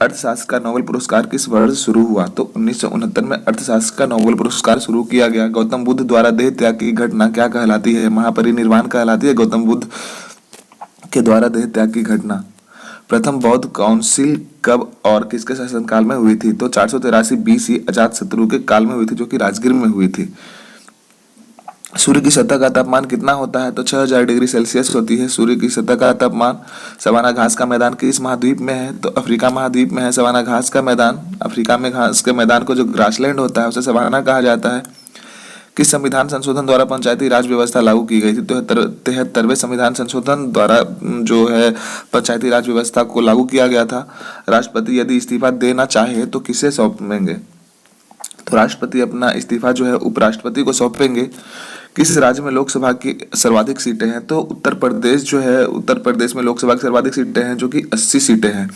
अर्थशास्त्र का नोबेल पुरस्कार किस वर्ष शुरू हुआ? तो 1969 में अर्थशास्त्र का नोबेल पुरस्कार शुरू किया गया। गौतम बुद्ध द्वारा देह त्याग की घटना क्या कहलाती है? महापरिनिर्वाण कहलाती है गौतम बुद्ध के द्वारा देह त्याग की घटना। प्रथम बौद्ध काउंसिल कब और किसके शासनकाल में हुई थी? तो 483 BC अजातशत्रु के काल में हुई थी, जो कि राजगीर में हुई थी। सूर्य की सतह का तापमान कितना होता है? तो 6000 डिग्री सेल्सियस होती है सूर्य की सतह का तापमान। सवाना घास का मैदान किस महाद्वीप में है? तो अफ्रीका महाद्वीप में है सवाना घास का मैदान। अफ्रीका में घास के मैदान को जो ग्रासलैंड होता है उसे सवाना कहा जाता है। किस संविधान संशोधन द्वारा पंचायती राज व्यवस्था लागू की गई थी? तो 73वें संविधान संशोधन द्वारा जो है पंचायती राज व्यवस्था को लागू किया गया था। राष्ट्रपति यदि इस्तीफा देना चाहे तो किसे सौंपेंगे? तो राष्ट्रपति अपना इस्तीफा जो है उपराष्ट्रपति को सौंपेंगे। किस राज्य में लोकसभा की सर्वाधिक सीटें हैं? तो उत्तर प्रदेश जो है, उत्तर प्रदेश में लोकसभा की सर्वाधिक सीटें हैं, जो कि 80 सीटें हैं।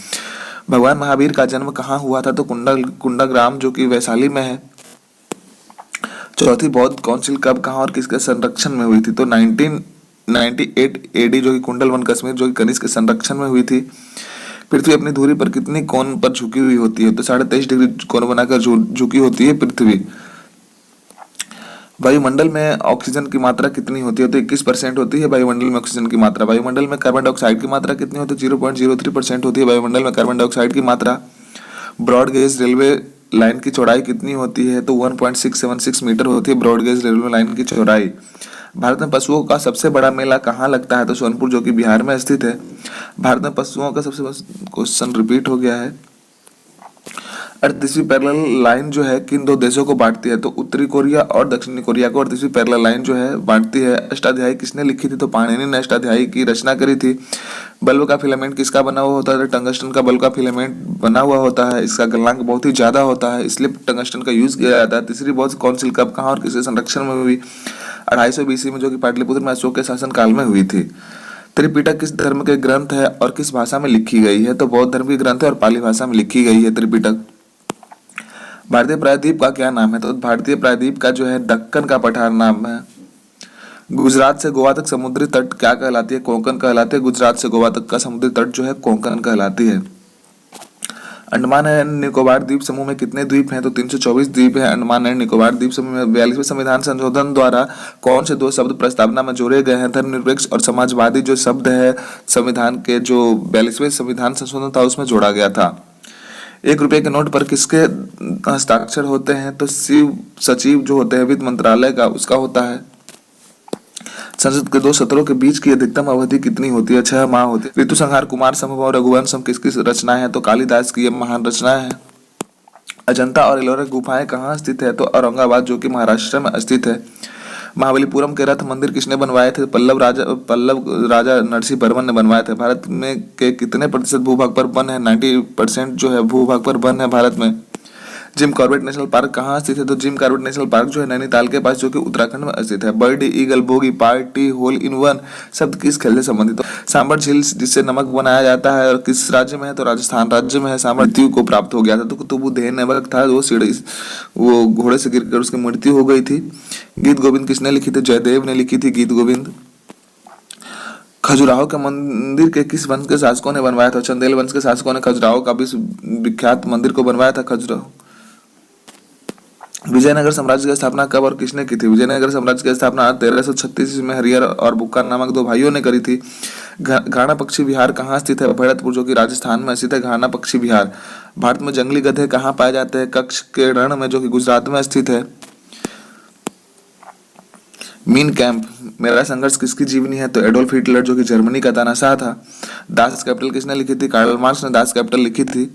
भगवान महावीर का जन्म कहाँ हुआ था? तो कुंडाग्राम, जो कि वैशाली में है। चौथी बौद्ध काउंसिल कब, कहाँ और किसके संरक्षण में हुई थी? तो 1998 AD, जो कि कुंडल वन कश्मीर, जो कि कनिष्क के संरक्षण में हुई थी। पृथ्वी अपनी धुरी पर कितनी कोण पर झुकी हुई होती है? तो 23.5 डिग्री कोण बनाकर झुकी होती है पृथ्वी। वायुमंडल में ऑक्सीजन की मात्रा कितनी होती है? तो 21% होती है वायुमंडल में ऑक्सीजन की मात्रा। वायुमंडल में कार्बन डाइऑक्साइड की मात्रा कितनी होती है? 0.03% होती है वायुमंडल में कार्बन डाइऑक्साइड की मात्रा। ब्रॉड गेज रेलवे लाइन की चौड़ाई कितनी होती है? तो 1.676 मीटर होती है ब्रॉड गेज रेलवे लाइन की चौड़ाई। भारत में पशुओं का सबसे बड़ा मेला कहाँ लगता है? तो सोनपुर, जो कि बिहार में स्थित है। भारत में पशुओं का सबसे क्वेश्चन रिपीट हो गया है। अर्धतीसरी पैरेलल लाइन जो है किन दो देशों को बांटती है? तो उत्तरी कोरिया और दक्षिणी कोरिया को अर्धतीसरी पैरेलल लाइन जो है बांटती है। अष्टाध्यायी किसने लिखी थी? तो पाणिनि ने अष्टाध्यायी की रचना करी थी। बल्ब का फिलामेंट किसका बना हुआ होता है? टंगस्टन का बल्ब का फिलामेंट बना हुआ होता है। इसका गलनांक बहुत ही ज्यादा होता है, इसलिए टंगस्टन का यूज किया जाता है। तीसरी बौद्ध काउंसिल कब, कहाँ और किसके संरक्षण में हुई? 250 BC में, जो कि पाटलिपुत्र में अशोक के शासन काल में हुई थी। त्रिपिटक किस धर्म के ग्रंथ है और किस भाषा में लिखी गई है? तो बौद्ध धर्म की ग्रंथ है और पाली भाषा में लिखी गई है त्रिपिटक। भारतीय प्रायद्वीप का क्या नाम है? तो भारतीय प्रायद्वीप का जो है दक्कन का पठार नाम है। गुजरात से गोवा तक समुद्री तट क्या कहलाती है? कोंकण कहलाती है। गुजरात से गोवा तक का समुद्री तट जो है कोंकण कहलाती है। अंडमान एंड निकोबार द्वीप समूह में कितने द्वीप हैं? तो 324 द्वीप है अंडमान एंड निकोबार द्वीप समूह में। 42वें संविधान संशोधन द्वारा कौन से दो शब्द प्रस्तावना में जोड़े गए हैं? धर्मनिरपेक्ष और समाजवादी जो शब्द है संविधान के, जो 42वें संविधान संशोधन था उसमें जोड़ा गया था। 1 रुपए के नोट पर किसके हस्ताक्षर होते हैं? तो शिव सचिव जो होते हैं वित्त मंत्रालय का, उसका होता है। संसद के 2 सत्रों के बीच की अधिकतम अवधि कितनी होती है? 6 माह होती है। ऋतु संहार, कुमार संभव और रघुवंशम किसकी रचना है? तो कालिदास की ये महान रचना है। अजंता और एलोरा गुफाएं कहाँ स्थित है? तो औरंगाबाद, जो कि महाराष्ट्र में स्थित है। महाबलीपुरम के रथ मंदिर किसने बनवाए थे? पल्लव राजा नरसिंह वर्मन ने बनवाए थे। भारत में के कितने प्रतिशत भूभाग पर वन है? 90% जो है भूभाग पर वन है भारत में। जिम कॉर्बेट नेशनल पार्क कहाँ स्थित है? तो जिम कॉर्बेट नेशनल पार्क जो है नैनीताल के पास, जो कि उत्तराखंड में स्थित है। Birdie, eagle, bogey, party, hole in one शब्द किस खेल से संबंधित हो? सांबर झील जिससे नमक बनाया जाता है और किस राज्य में है? तो राजस्थान राज्य में है। सांबर मृत्यु को प्राप्त हो गया था। तो कुतुबुद्दीन ऐबक था, वो घोड़े से गिरकर उसकी मृत्यु हो गई थी। गीत गोविंद किसने लिखी थी? जयदेव ने लिखी थी गीत गोविंद। खजुराहो के मंदिर के किस वंश के शासकों ने बनवाया था? चंदेल वंश के शासकों ने खजुराहो का विश्व विख्यात मंदिर को बनवाया था। खजुराहो। विजयनगर साम्राज्य की स्थापना कब और किसने की थी? विजयनगर साम्राज्य की स्थापना 1336 में हरिहर और बुक्का नामक 2 भाइयों ने करी थी। घाना पक्षी विहार कहाँ स्थित है? भरतपुर, जो कि राजस्थान में स्थित है घाना पक्षी विहार। भारत में जंगली गधे कहाँ पाए जाते हैं? कच्छ के रण में, जो कि गुजरात में स्थित है। मीन कैंप, मेरा संघर्ष किसकी जीवनी है? तो एडोल्फ हिटलर, जो कि जर्मनी का तानाशाह था। दास कैपिटल किसने लिखी थी? कार्ल मार्क्स ने दास कैपिटल लिखी थी।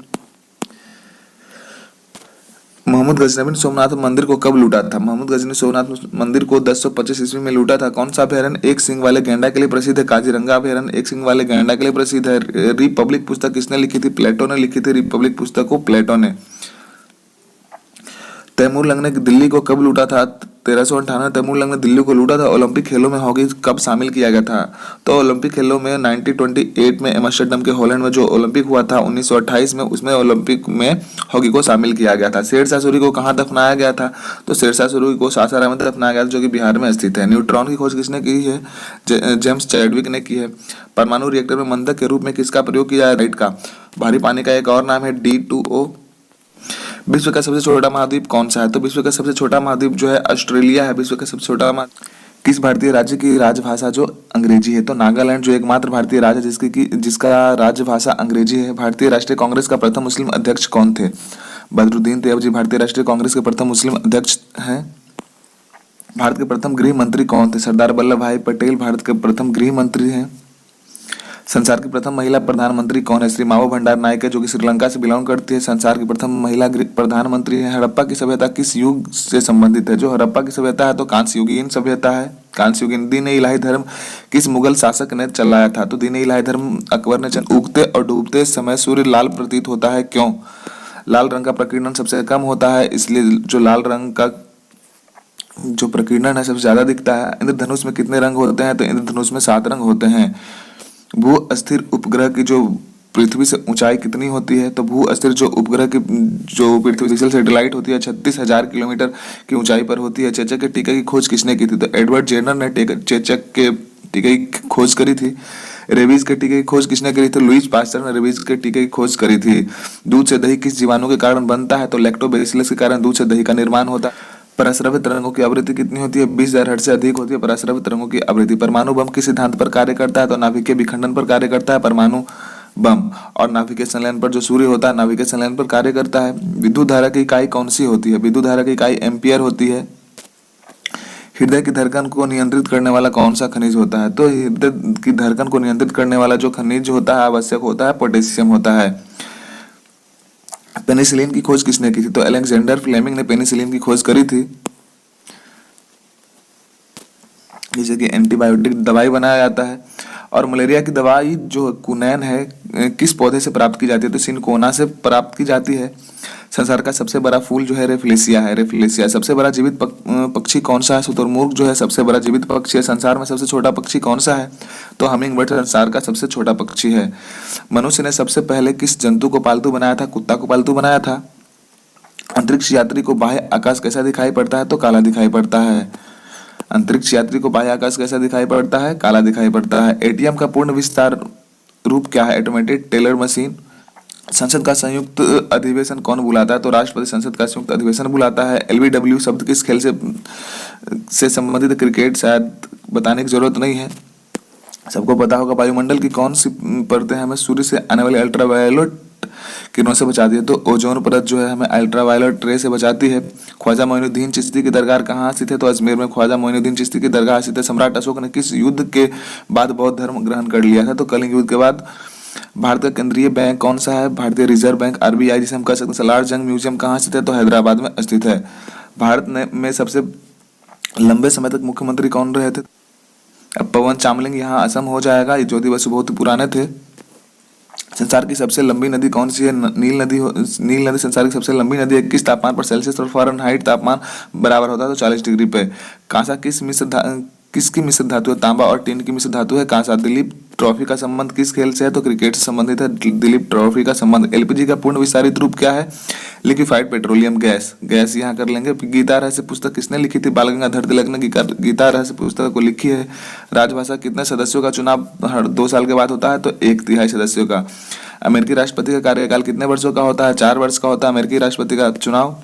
मोहम्मद गजनवी ने सोमनाथ मंदिर को कब लूटा था? मोहम्मद गजनवी सोमनाथ मंदिर को 1025 ईस्वी में लूटा था। कौन सा अभयारण्य एक सिंह वाले गैंडा के लिए प्रसिद्ध है? काजीरंगा अभयारण्य एक सिंह वाले गैंडा के लिए प्रसिद्ध है। रिपब्लिक पुस्तक किसने लिखी थी? प्लेटो ने लिखी थी रिपब्लिक पुस्तक को, प्लेटो ने। तैमूरलंग ने दिल्ली को कब लूटा था? 1398 में तैमूरलंग ने दिल्ली को लूटा था। ओलंपिक खेलों में हॉकी कब शामिल किया गया था? तो ओलंपिक खेलों में 1928 में एम्स्टर्डम के हॉलैंड में जो ओलंपिक हुआ था 1928 में, उसमें ओलंपिक में हॉकी को शामिल किया गया था। शेरशाह सूरी को कहाँ दफनाया गया था? तो शेरशाह सूरी को सासाराम में दफनाया गया था, जो कि बिहार में स्थित है। न्यूट्रॉन की खोज किसने की है? जेम्स चैडविक ने की है। परमाणु रिएक्टर में मंदक के रूप में किसका प्रयोग किया है? लाइट का। भारी पानी का एक और नाम है D2O। विश्व का सबसे छोटा महाद्वीप कौन सा है? तो विश्व का सबसे छोटा महाद्वीप जो है ऑस्ट्रेलिया है। विश्व का सबसे छोटा किस भारतीय राज्य की राजभाषा जो अंग्रेजी है? तो नागालैंड जो एकमात्र भारतीय राज्य जिसका राजभाषा अंग्रेजी है। भारतीय राष्ट्रीय कांग्रेस का प्रथम मुस्लिम अध्यक्ष कौन थे? बदरुद्दीन तैयब भारतीय राष्ट्रीय कांग्रेस के प्रथम मुस्लिम अध्यक्ष हैं। भारत के प्रथम गृह मंत्री कौन थे? सरदार वल्लभ भाई पटेल भारत के प्रथम गृह मंत्री हैं। संसार की प्रथम महिला प्रधानमंत्री कौन है? श्री मावो भंडार नायक है, जो कि श्रीलंका से बिलोंग करती है। संसार की प्रथम महिला प्रधानमंत्री है। हड़प्पा की सभ्यता किस युग से संबंधित है? जो हड़प्पा की सभ्यता है तो कांस्य युगीन सभ्यता है। कांस्य युगीन। दीन इलाही धर्म किस मुगल शासक ने चलाया था? तो दीन इलाही धर्म अकबर ने। उगते और डूबते समय सूर्य लाल प्रतीत होता है, क्यों? लाल रंग का प्रकीर्णन सबसे कम होता है, इसलिए जो लाल रंग का जो प्रकीर्णन है सबसे ज्यादा दिखता है। इंद्रधनुष में कितने रंग होते हैं? तो इंद्रधनुष में 7 रंग होते हैं। भू अस्थिर उपग्रह की जो पृथ्वी से ऊंचाई कितनी होती है? तो भू अस्थिर जो उपग्रह की जो पृथ्वी से सैटेलाइट होती है 36,000 किलोमीटर की ऊंचाई पर होती है। चेचक के टीके की खोज किसने की थी? तो एडवर्ड जेनर ने चेचक के टीके की खोज करी थी। रेबीज के टीके की खोज किसने करी थी? लुईस पास्चर ने रेबीज के टीके की खोज करी थी। दूध से दही किस जीवाणु के कारण बनता है? तो लैक्टोबैसिलस के कारण दूध से दही का निर्माण होता है। पराश्रवित तरंगों की आवृत्ति कितनी होती है? 20,000 हर्ट्ज से अधिक होती है पराश्रवित तरंगों की आवृत्ति। परमाणु बम किस सिद्धांत पर कार्य करता है? तो नाभिकीय विखंडन पर कार्य करता है परमाणु बम। और नाभिकीय संलयन पर जो सूर्य होता है नाभिकीय संलयन पर कार्य करता है। विद्युत धारा की इकाई कौन सी होती है? विद्युत धारा की इकाई एम्पियर होती है। हृदय की धड़कन को नियंत्रित करने वाला कौन सा खनिज होता है? तो हृदय की धड़कन को नियंत्रित करने वाला जो खनिज होता है आवश्यक होता है पोटेशियम होता है। पेनिसिलिन की खोज किसने की थी? तो अलेक्जेंडर फ्लेमिंग ने पेनिसिलिन की खोज करी थी, जिसे कि एंटीबायोटिक दवाई बनाया जाता है। और मलेरिया की दवाई जो कुनैन है किस पौधे से प्राप्त की जाती है? तो सिनकोना से प्राप्त की जाती है। संसार का सबसे बड़ा फूल जो है रेफ्लेसिया है। रेफ्लेसिया। सबसे बड़ा जीवित पक्षी कौन सा है? शुतुरमुर्ग जो है सबसे बड़ा जीवित पक्षी है। संसार में सबसे छोटा पक्षी कौन सा है? तो हमिंगबर्ड संसार का सबसे छोटा पक्षी है। मनुष्य ने सबसे पहले किस जंतु को पालतू बनाया था? कुत्ता को पालतू बनाया था। अंतरिक्ष यात्री को बाह्य आकाश कैसा दिखाई पड़ता है? तो काला दिखाई पड़ता है। अंतरिक्ष यात्री को बाह्य आकाश कैसा दिखाई पड़ता है? काला दिखाई पड़ता है। एटीएम का पूर्ण विस्तार रूप क्या है? Automated teller machine. संसद का संयुक्त अधिवेशन कौन बुलाता है? तो राष्ट्रपति संसद का संयुक्त अधिवेशन बुलाता है। एलबीडब्ल्यू शब्द किस खेल से संबंधित? क्रिकेट। शायद बताने की जरूरत नहीं है, सबको पता होगा। वायुमंडल की कौन सी परतें हमें सूर्य से आने वाले अल्ट्रावायलेट किरणों से बचाती है? तो ओजोन परत जो है हमें अल्ट्रावायलेट रे से बचाती है। ख्वाजा मोइनुद्दीन चिश्ती की दरगाह कहाँ स्थित है? तो अजमेर में ख्वाजा मोइनुद्दीन चिश्ती की दरगाह स्थित है। सम्राट अशोक ने किस युद्ध के बाद बौद्ध धर्म ग्रहण कर लिया था? तो कलिंग युद्ध के बाद। भारत का केंद्रीय बैंक कौन सा है? भारतीय रिजर्व बैंक आरबीआई जिसे हम कह सकते हैं। सलार जंग म्यूजियम कहाँ स्थित है? तो हैदराबाद में स्थित है। भारत में सबसे लंबे समय तक मुख्यमंत्री कौन रहे थे? अब पवन चामलिंग यहाँ असम हो जाएगा। ये ज्योति बसु बहुत ही पुराने थे। संसार की सबसे लंबी नदी कौन सी है? नील नदी। नील नदी संसार की सबसे लंबी नदी है। किस तापमान पर सेल्सियस और फ़ारेनहाइट तापमान बराबर होता है? तो 40 डिग्री पे। कांसा किसकी मिश्र धातु है? तांबा और टिन की मिश्र धातु है कांसा। दिलीप ट्रॉफी का संबंध किस खेल से है? तो क्रिकेट से संबंधित है दिलीप ट्रॉफी का संबंध। एलपीजी का पूर्ण विस्तारित रूप क्या है? Liquefied petroleum gas. गैस यहाँ कर लेंगे। गीता रहस्य पुस्तक किसने लिखी थी? बाल गंगाधर तिलक ने गीता रहस्य पुस्तक को लिखी है। राजभाषा कितने सदस्यों का चुनाव हर 2 साल के बाद होता है? तो 1/3 सदस्यों का। अमेरिकी राष्ट्रपति का कार्यकाल कितने वर्षों का होता है? 4 वर्ष का होता है अमेरिकी राष्ट्रपति का चुनाव।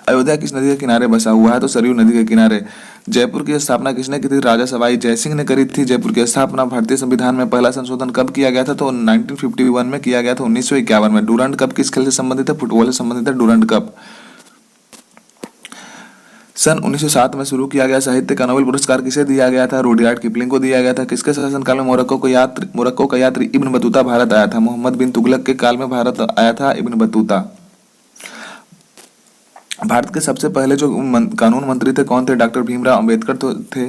अयोध्या किस नदी के किनारे बसा हुआ है? तो सरयू नदी के किनारे। जयपुर की स्थापना किसने की थी? राजा सवाई जयसिंह ने करी थी जयपुर की स्थापना। भारतीय संविधान में पहला संशोधन कब किया गया था? तो 1951 में किया गया था। 1951 में। डूरंड कप किस खेल से संबंधित है? फुटबॉल से संबंधित है डूरंड कप। सन 1907 में शुरू किया गया साहित्य का नोबेल पुरस्कार किसे दिया गया था? रुडयार्ड किपलिंग को दिया गया था। किसके शासनकाल में मोरक्को का यात्री इब्न बतूता भारत आया था? मोहम्मद बिन तुगलक के काल में भारत आया था इब्न बतूता। भारत के सबसे पहले जो कानून मंत्री थे कौन थे? डॉक्टर भीमराव अंबेडकर थे।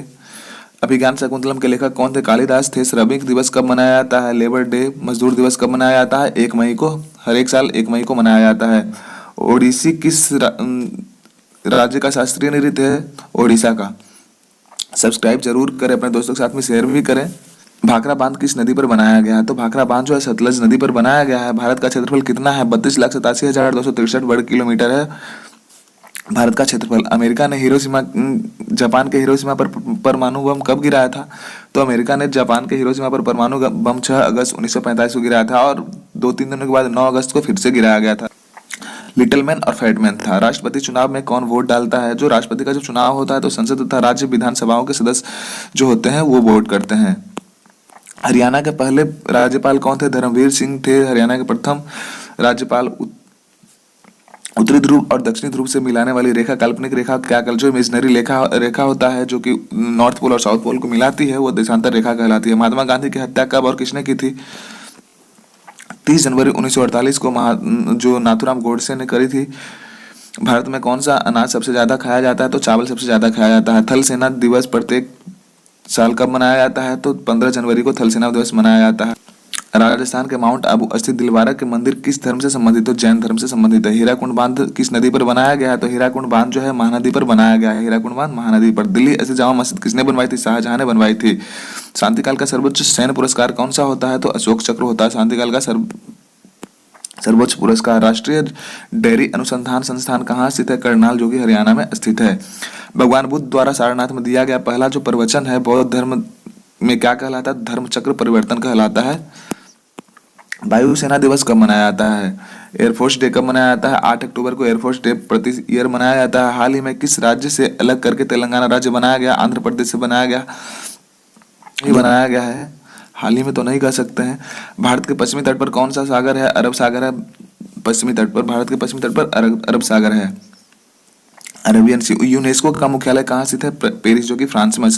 अभिज्ञान शकुंतलम के लेखक कौन थे? कालिदास थे। श्रमिक दिवस कब मनाया जाता है? Labour day. मजदूर दिवस कब मनाया जाता है? 1 मई को। हर एक साल 1 मई को मनाया जाता है। ओडिसी किस राज्य का शास्त्रीय नृत्य है? ओडिशा का। सब्सक्राइब जरूर करें, अपने दोस्तों के साथ में शेयर भी करें। भाखड़ा बांध किस नदी पर बनाया गया है? तो भाखड़ा बांध जो है सतलज नदी पर बनाया गया है। भारत का क्षेत्रफल कितना है? 32,87,263 वर्ग किलोमीटर है भारत का क्षेत्रफल। अमेरिका ने हिरोशिमा जापान के हिरोशिमा पर परमाणु बम कब गिराया था? तो अमेरिका ने जापान के हिरोशिमा पर परमाणु बम 6 अगस्त 1945 को गिराया था और 2-3 दिनों के बाद 9 अगस्त को फिर से गिराया गया था। लिटिल मैन और फैट मैन था। राष्ट्रपति चुनाव में कौन वोट डालता है? जो राष्ट्रपति का जो चुनाव होता है तो संसद तथा राज्य विधानसभाओं के सदस्य जो होते हैं वो वोट करते हैं। हरियाणा के पहले राज्यपाल कौन थे? धर्मवीर सिंह थे हरियाणा के प्रथम राज्यपाल। उत्तरी ध्रुव और दक्षिणी ध्रुव से मिलाने वाली रेखा काल्पनिक रेखा क्या जो इमेजिनरी रेखा होता है जो कि नॉर्थ पोल और साउथ पोल को मिलाती है वो देशांतर रेखा कहलाती है। महात्मा गांधी की हत्या कब और किसने की थी? 30 जनवरी 1948 को जो नाथूराम गोडसे ने करी थी। भारत में कौन सा अनाज सबसे ज्यादा खाया जाता है? तो चावल सबसे ज्यादा खाया जाता है। थल सेना दिवस प्रत्येक साल कब मनाया जाता है? तो 15 जनवरी को थल सेना दिवस मनाया जाता है। राजस्थान के माउंट आबू स्थित दिलवारा के मंदिर किस धर्म से संबंधित है? जैन धर्म से संबंधित है। हीराकुंड बांध किस नदी पर बनाया गया है? तो हीराकुंड बांध जो है महानदी पर बनाया गया है। हीराकुंड बांध महानदी पर। दिल्ली ऐसी जामा मस्जिद किसने बनवाई थी? शाहजहां ने बनवाई थी। शांतिकाल का सर्वोच्च सैन्य पुरस्कार कौन सा होता है? तो अशोक चक्र होता है शांतिकाल का सर्वोच्च पुरस्कार। राष्ट्रीय डेयरी अनुसंधान संस्थान कहाँ स्थित है? करनाल, जो कि हरियाणा में स्थित है। भगवान बुद्ध द्वारा सारनाथ में दिया गया पहला जो प्रवचन है बौद्ध धर्म में क्या कहलाता है? धर्म चक्र परिवर्तन कहलाता है। वायुसेना दिवस कब मनाया जाता है? एयरफोर्स डे कब मनाया जाता है? 8 अक्टूबर को एयरफोर्स डे प्रति ईयर मनाया जाता है। हाल ही में किस राज्य से अलग करके तेलंगाना राज्य बनाया गया? आंध्र प्रदेश से बनाया गया है। हाल ही में तो नहीं कह सकते हैं। भारत के पश्चिमी तट पर कौन सा सागर है? अरब सागर है। पश्चिमी तट पर, भारत के पश्चिमी तट पर अरब सागर है, अरेबियन सी। यूनेस्को का मुख्यालय कहाँ स्थित है? पेरिस, जो कि फ्रांस में।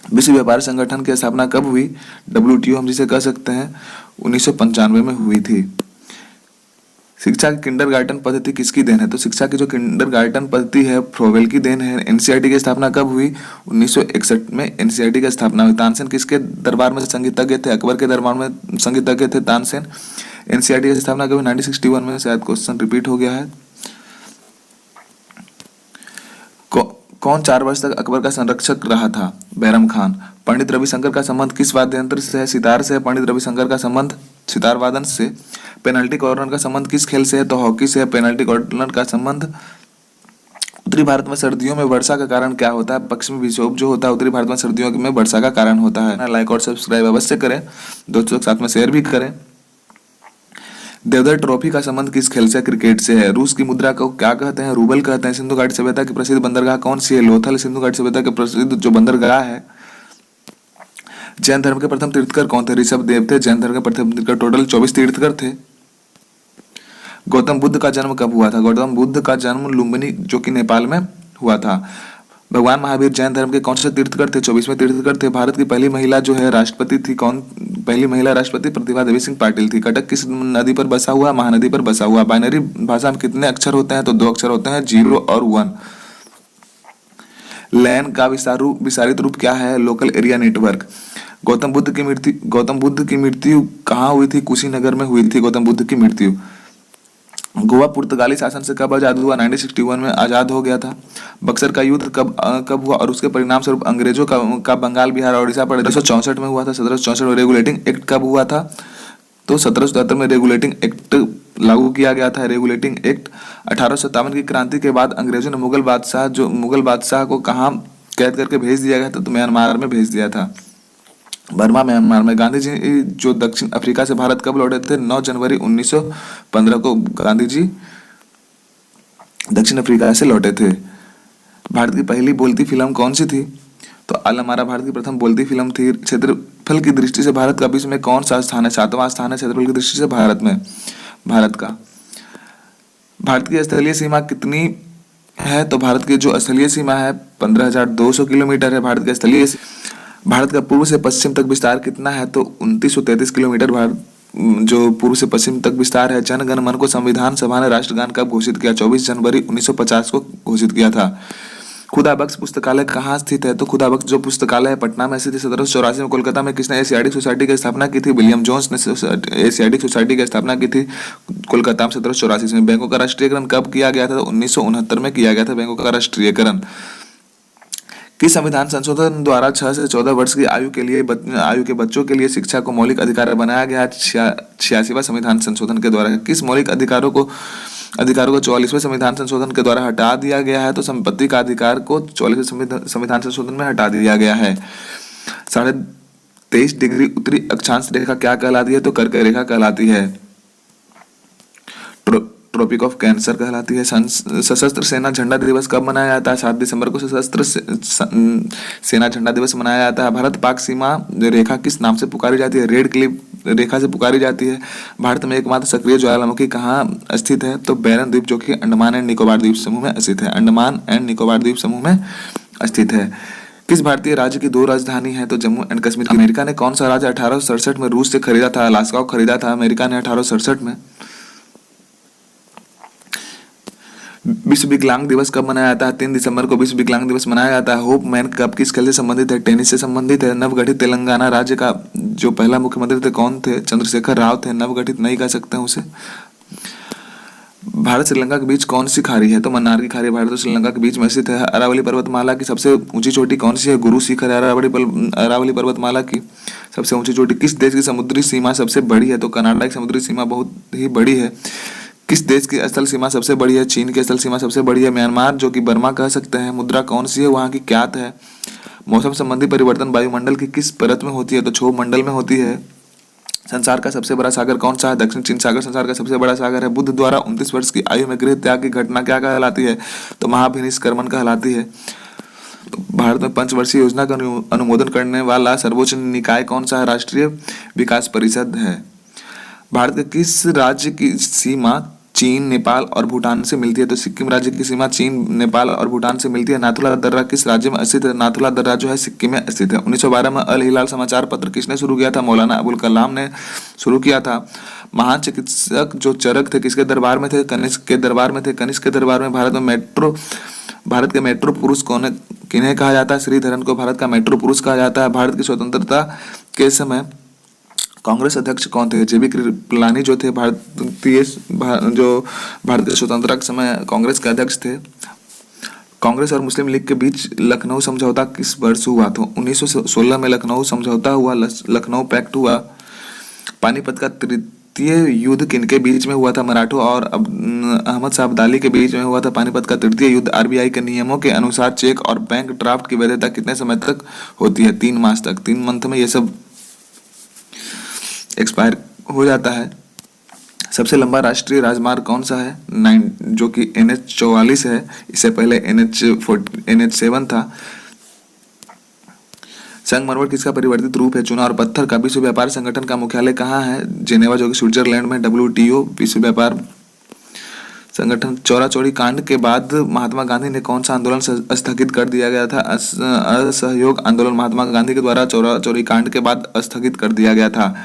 विश्व व्यापार संगठन की स्थापना कब हुई? WTO हम जिसे कह सकते हैं 1995 में हुई थी। शिक्षा की किंडरगार्टन पद्धति किसकी देन है? तो शिक्षा की जो किंडरगार्टन पद्धति है फ्रोवेल की देन है। NCERT की स्थापना कब हुई? 1961 में NCERT की स्थापना हुई। तानसेन किसके दरबार में संगीतज्ञ थे? अकबर के दरबार में संगीतज्ञ थे तानसेन। NCERT की स्थापना कभी 1961 में। शायद क्वेश्चन रिपीट हो गया है। कौन 4 वर्ष तक अकबर का संरक्षक रहा था? बैरम खान। पंडित रविशंकर का संबंध किस वाद्य यंत्र से है? सितार से। पंडित रविशंकर का संबंध सितार वादन से। पेनल्टी कॉर्नर का संबंध किस खेल से है? तो हॉकी से। पेनल्टी कॉर्नर का संबंध। उत्तरी भारत में सर्दियों में वर्षा का कारण क्या होता है? पश्चिमी विक्षोभ जो होता है उत्तरी भारत में सर्दियों में वर्षा का कारण होता है। लाइक और सब्सक्राइब अवश्य करें, दोस्तों के साथ में शेयर भी करें। देवधर ट्रॉफी का संबंध किस खेल से? क्रिकेट से है। रूस की मुद्रा को क्या कहते हैं? रूबल कहते हैं। सिंधु घाटी सभ्यता की प्रसिद्ध बंदरगाह कौन सी है? लोथल सिंधु घाटी सभ्यता के प्रसिद्ध जो बंदरगाह है। जैन धर्म के प्रथम तीर्थकर कौन थे? ऋषभ देव थे जैन धर्म के प्रथम तीर्थकर। टोटल 24 तीर्थकर थे। गौतम बुद्ध का जन्म कब हुआ था? गौतम बुद्ध का जन्म लुम्बिनी, जो कि नेपाल में हुआ था। भगवान महावीर जैन धर्म के कौन से तीर्थकर थे? 24वें तीर्थकर थे। भारत की पहली महिला जो है राष्ट्रपति थी कौन? पहली महिला राष्ट्रपति प्रतिभा देवी सिंह पाटिल थी। कटक किस नदी पर बसा हुआ? महानदी पर बसा हुआ। बाइनरी भाषा में कितने अक्षर होते हैं? तो 2 अक्षर होते हैं, 0 और 1। लैन का विस्तारित रूप क्या है? Local area network. Gautam Buddha की मृत्यु कहाँ हुई थी? कुशीनगर में हुई थी गौतम बुद्ध की मृत्यु। गोवा पुर्तगाली शासन से कब आजाद हुआ? 1961 में आजाद हो गया था। बक्सर का युद्ध कब हुआ और उसके परिणाम स्वरूप अंग्रेजों का बंगाल, बिहार और उड़ीसा पर 1764 में हुआ था। 1764 में रेगुलेटिंग एक्ट कब हुआ था? तो 1777 में रेगुलेटिंग एक्ट लागू किया गया था। रेगुलेटिंग एक्ट 1857 की क्रांति के बाद अंग्रेजों ने मुगल बादशाह को कहाँ कैद करके भेज दिया गया था? तो म्यांमार में भेज दिया था। बर्मा, म्यांमार में। गांधी जी जो दक्षिण अफ्रीका से भारत कब लौटे थे? 9 जनवरी 1915 को गांधी जी दक्षिण अफ्रीका से लौटे थे। भारत की पहली बोलती फिल्म कौन सी थी? तो अल हमारा भारत की प्रथम बोलती फिल्म थी। क्षेत्रफल की दृष्टि से भारत का विश्व में कौन सा स्थान है? 7वां स्थान है क्षेत्रफल की दृष्टि से भारत का। भारत की स्थलीय सीमा कितनी है? तो भारत की जो स्थलीय सीमा है 15,200 किलोमीटर है। भारत का पूर्व से पश्चिम तक विस्तार कितना है? तो 2933 किलोमीटर भारत जो पूर्व से पश्चिम तक विस्तार है। जन गण मन को संविधान सभा ने राष्ट्रगान कब घोषित किया? 24 जनवरी 1950 को घोषित किया था। खुदा बख्श पुस्तकालय कहाँ स्थित है? तो खुदा बख्श जो पुस्तकालय है पटना में स्थित है। 1784 में कोलकाता में किसने एशियाटिक सोसाइटी की स्थापना की थी? विलियम जोन्स ने एशियाटिक सोसाइटी की स्थापना की थी कोलकाता में 1784 में। बैंकों का राष्ट्रीयकरण कब किया गया था? तो 1969 में किया गया था बैंकों का राष्ट्रीयकरण। किस संविधान संशोधन द्वारा 6 से 14 वर्ष की आयु के बच्चों के लिए शिक्षा को मौलिक अधिकार बनाया गया? 86वां संविधान संशोधन के द्वारा। किस मौलिक अधिकारों को 44वें संविधान संशोधन के द्वारा हटा दिया गया है? तो संपत्ति का अधिकार को 44वें संविधान संशोधन में हटा दिया गया है। 23.5 डिग्री उत्तरी अक्षांश रेखा क्या कहलाती है? तो कर्क रेखा कहलाती है। ट्रॉपिक ऑफ कैंसर कहलाती है। सशस्त्र सेना झंडा दिवस कब मनाया जाता है? 7 दिसंबर को सशस्त्र सेना झंडा दिवस मनाया जाता है। भारत पाक सीमा रेखा किस नाम से पुकारी जाती है? रेड क्लिफ रेखा से पुकारी जाती है। भारत में एकमात्र सक्रिय ज्वालामुखी कहाँ स्थित है? तो बैरन द्वीप, जो कि अंडमान एंड निकोबार द्वीप समूह में स्थित है। अंडमान एंड निकोबार द्वीप समूह में स्थित है। किस भारतीय राज्य की 2 राजधानी है? तो जम्मू एंड कश्मीर। अमेरिका ने कौन सा राज्य 1867 में रूस से खरीदा था? अलास्का को खरीदा था अमेरिका ने 1867 में। विश्व विकलांग दिवस कब मनाया जाता है? 3 दिसंबर को विश्व विकलांग दिवस मनाया जाता है। होप मैन कप किस खेल से संबंधित है? टेनिस से संबंधित है। नवगठित तेलंगाना राज्य का जो पहला मुख्यमंत्री थे कौन थे? चंद्रशेखर राव थे। नवगठित नहीं कह सकते हैं उसे। भारत श्रीलंका के बीच कौन सी खाड़ी है? तो मन्नार की खाड़ी भारत और श्रीलंका के बीच में स्थित है। अरावली पर्वतमाला की सबसे ऊंची चोटी कौन सी है? गुरु शिखर है अरावली पर्वतमाला की सबसे ऊंची चोटी। किस देश की समुद्री सीमा सबसे बड़ी है? तो कनाडा की समुद्री सीमा बहुत ही बड़ी है। किस देश की स्थल सीमा सबसे बड़ी है? चीन की स्थल सीमा सबसे बड़ी है। म्यांमार, जो कि बर्मा कह सकते हैं, मुद्रा कौन सी है? वहाँ की क्यात है। मौसम संबंधी परिवर्तन वायुमंडल की किस परत में होती है? तो क्षोभ मंडल में होती है। संसार का सबसे बड़ा सागर कौन सा है? दक्षिण चीन सागर संसार का सबसे बड़ा सागर है। बुद्ध द्वारा 29 वर्ष की आयु में गृह त्याग की घटना क्या कहलाती है? तो महाभिनिष्क्रमण कहलाती है। भारत में 5 वर्षीय योजना का अनुमोदन करने वाला सर्वोच्च निकाय कौन सा है? राष्ट्रीय विकास परिषद है। भारत के किस राज्य की सीमा चीन, नेपाल और भूटान से मिलती है? तो सिक्किम राज्य की सीमा चीन, नेपाल और भूटान से मिलती है। नाथुला दर्रा किस राज्य में स्थित है? नाथुला दर्रा जो है सिक्किम में स्थित है। 1912 में अल हिलाल समाचार पत्र किसने शुरू किया था? मौलाना अबुल कलाम ने शुरू किया था। महान चिकित्सक जो चरक थे किसके दरबार में थे? कनिष्क के दरबार में थे। कनिष्क के दरबार में। भारत के मेट्रो पुरुष किन्हें कहा जाता है? श्रीधरन को भारत का मेट्रो पुरुष कहा जाता है। भारत की स्वतंत्रता के समय कांग्रेस अध्यक्ष कौन थे? जेबी कृपलानी जो थे भारत के स्वतंत्रता के समय कांग्रेस के अध्यक्ष थे। कांग्रेस और मुस्लिम लीग के बीच लखनऊ समझौता किस वर्ष हुआ? तो 1916 में लखनऊ समझौता हुआ, लखनऊ पैक्ट हुआ। पानीपत का तृतीय युद्ध किनके बीच में हुआ था? मराठों और अहमद शाह अब्दाली के बीच में हुआ था पानीपत का तृतीय युद्ध। आरबीआई के नियमों के अनुसार चेक और बैंक ड्राफ्ट की वैधता कितने समय तक होती है? 3 मास तक। 3 मंथ में ये सब एक्सपायर हो जाता है। सबसे लंबा राष्ट्रीय राजमार्ग कौन सा है? 9, जो कि NH44 है। इससे पहले NH7 था। संगमरमर किसका परिवर्तित रूप है? चूना और पत्थर का। विश्व व्यापार संगठन का मुख्यालय कहाँ है? जेनेवा, जो कि स्विट्जरलैंड में। WTO विश्व व्यापार संगठन। चौरा चौरी कांड के बाद महात्मा गांधी ने कौन सा आंदोलन स्थगित कर दिया गया था? असहयोग आंदोलन महात्मा गांधी के द्वारा चौरा चौरी कांड के बाद स्थगित कर दिया गया था।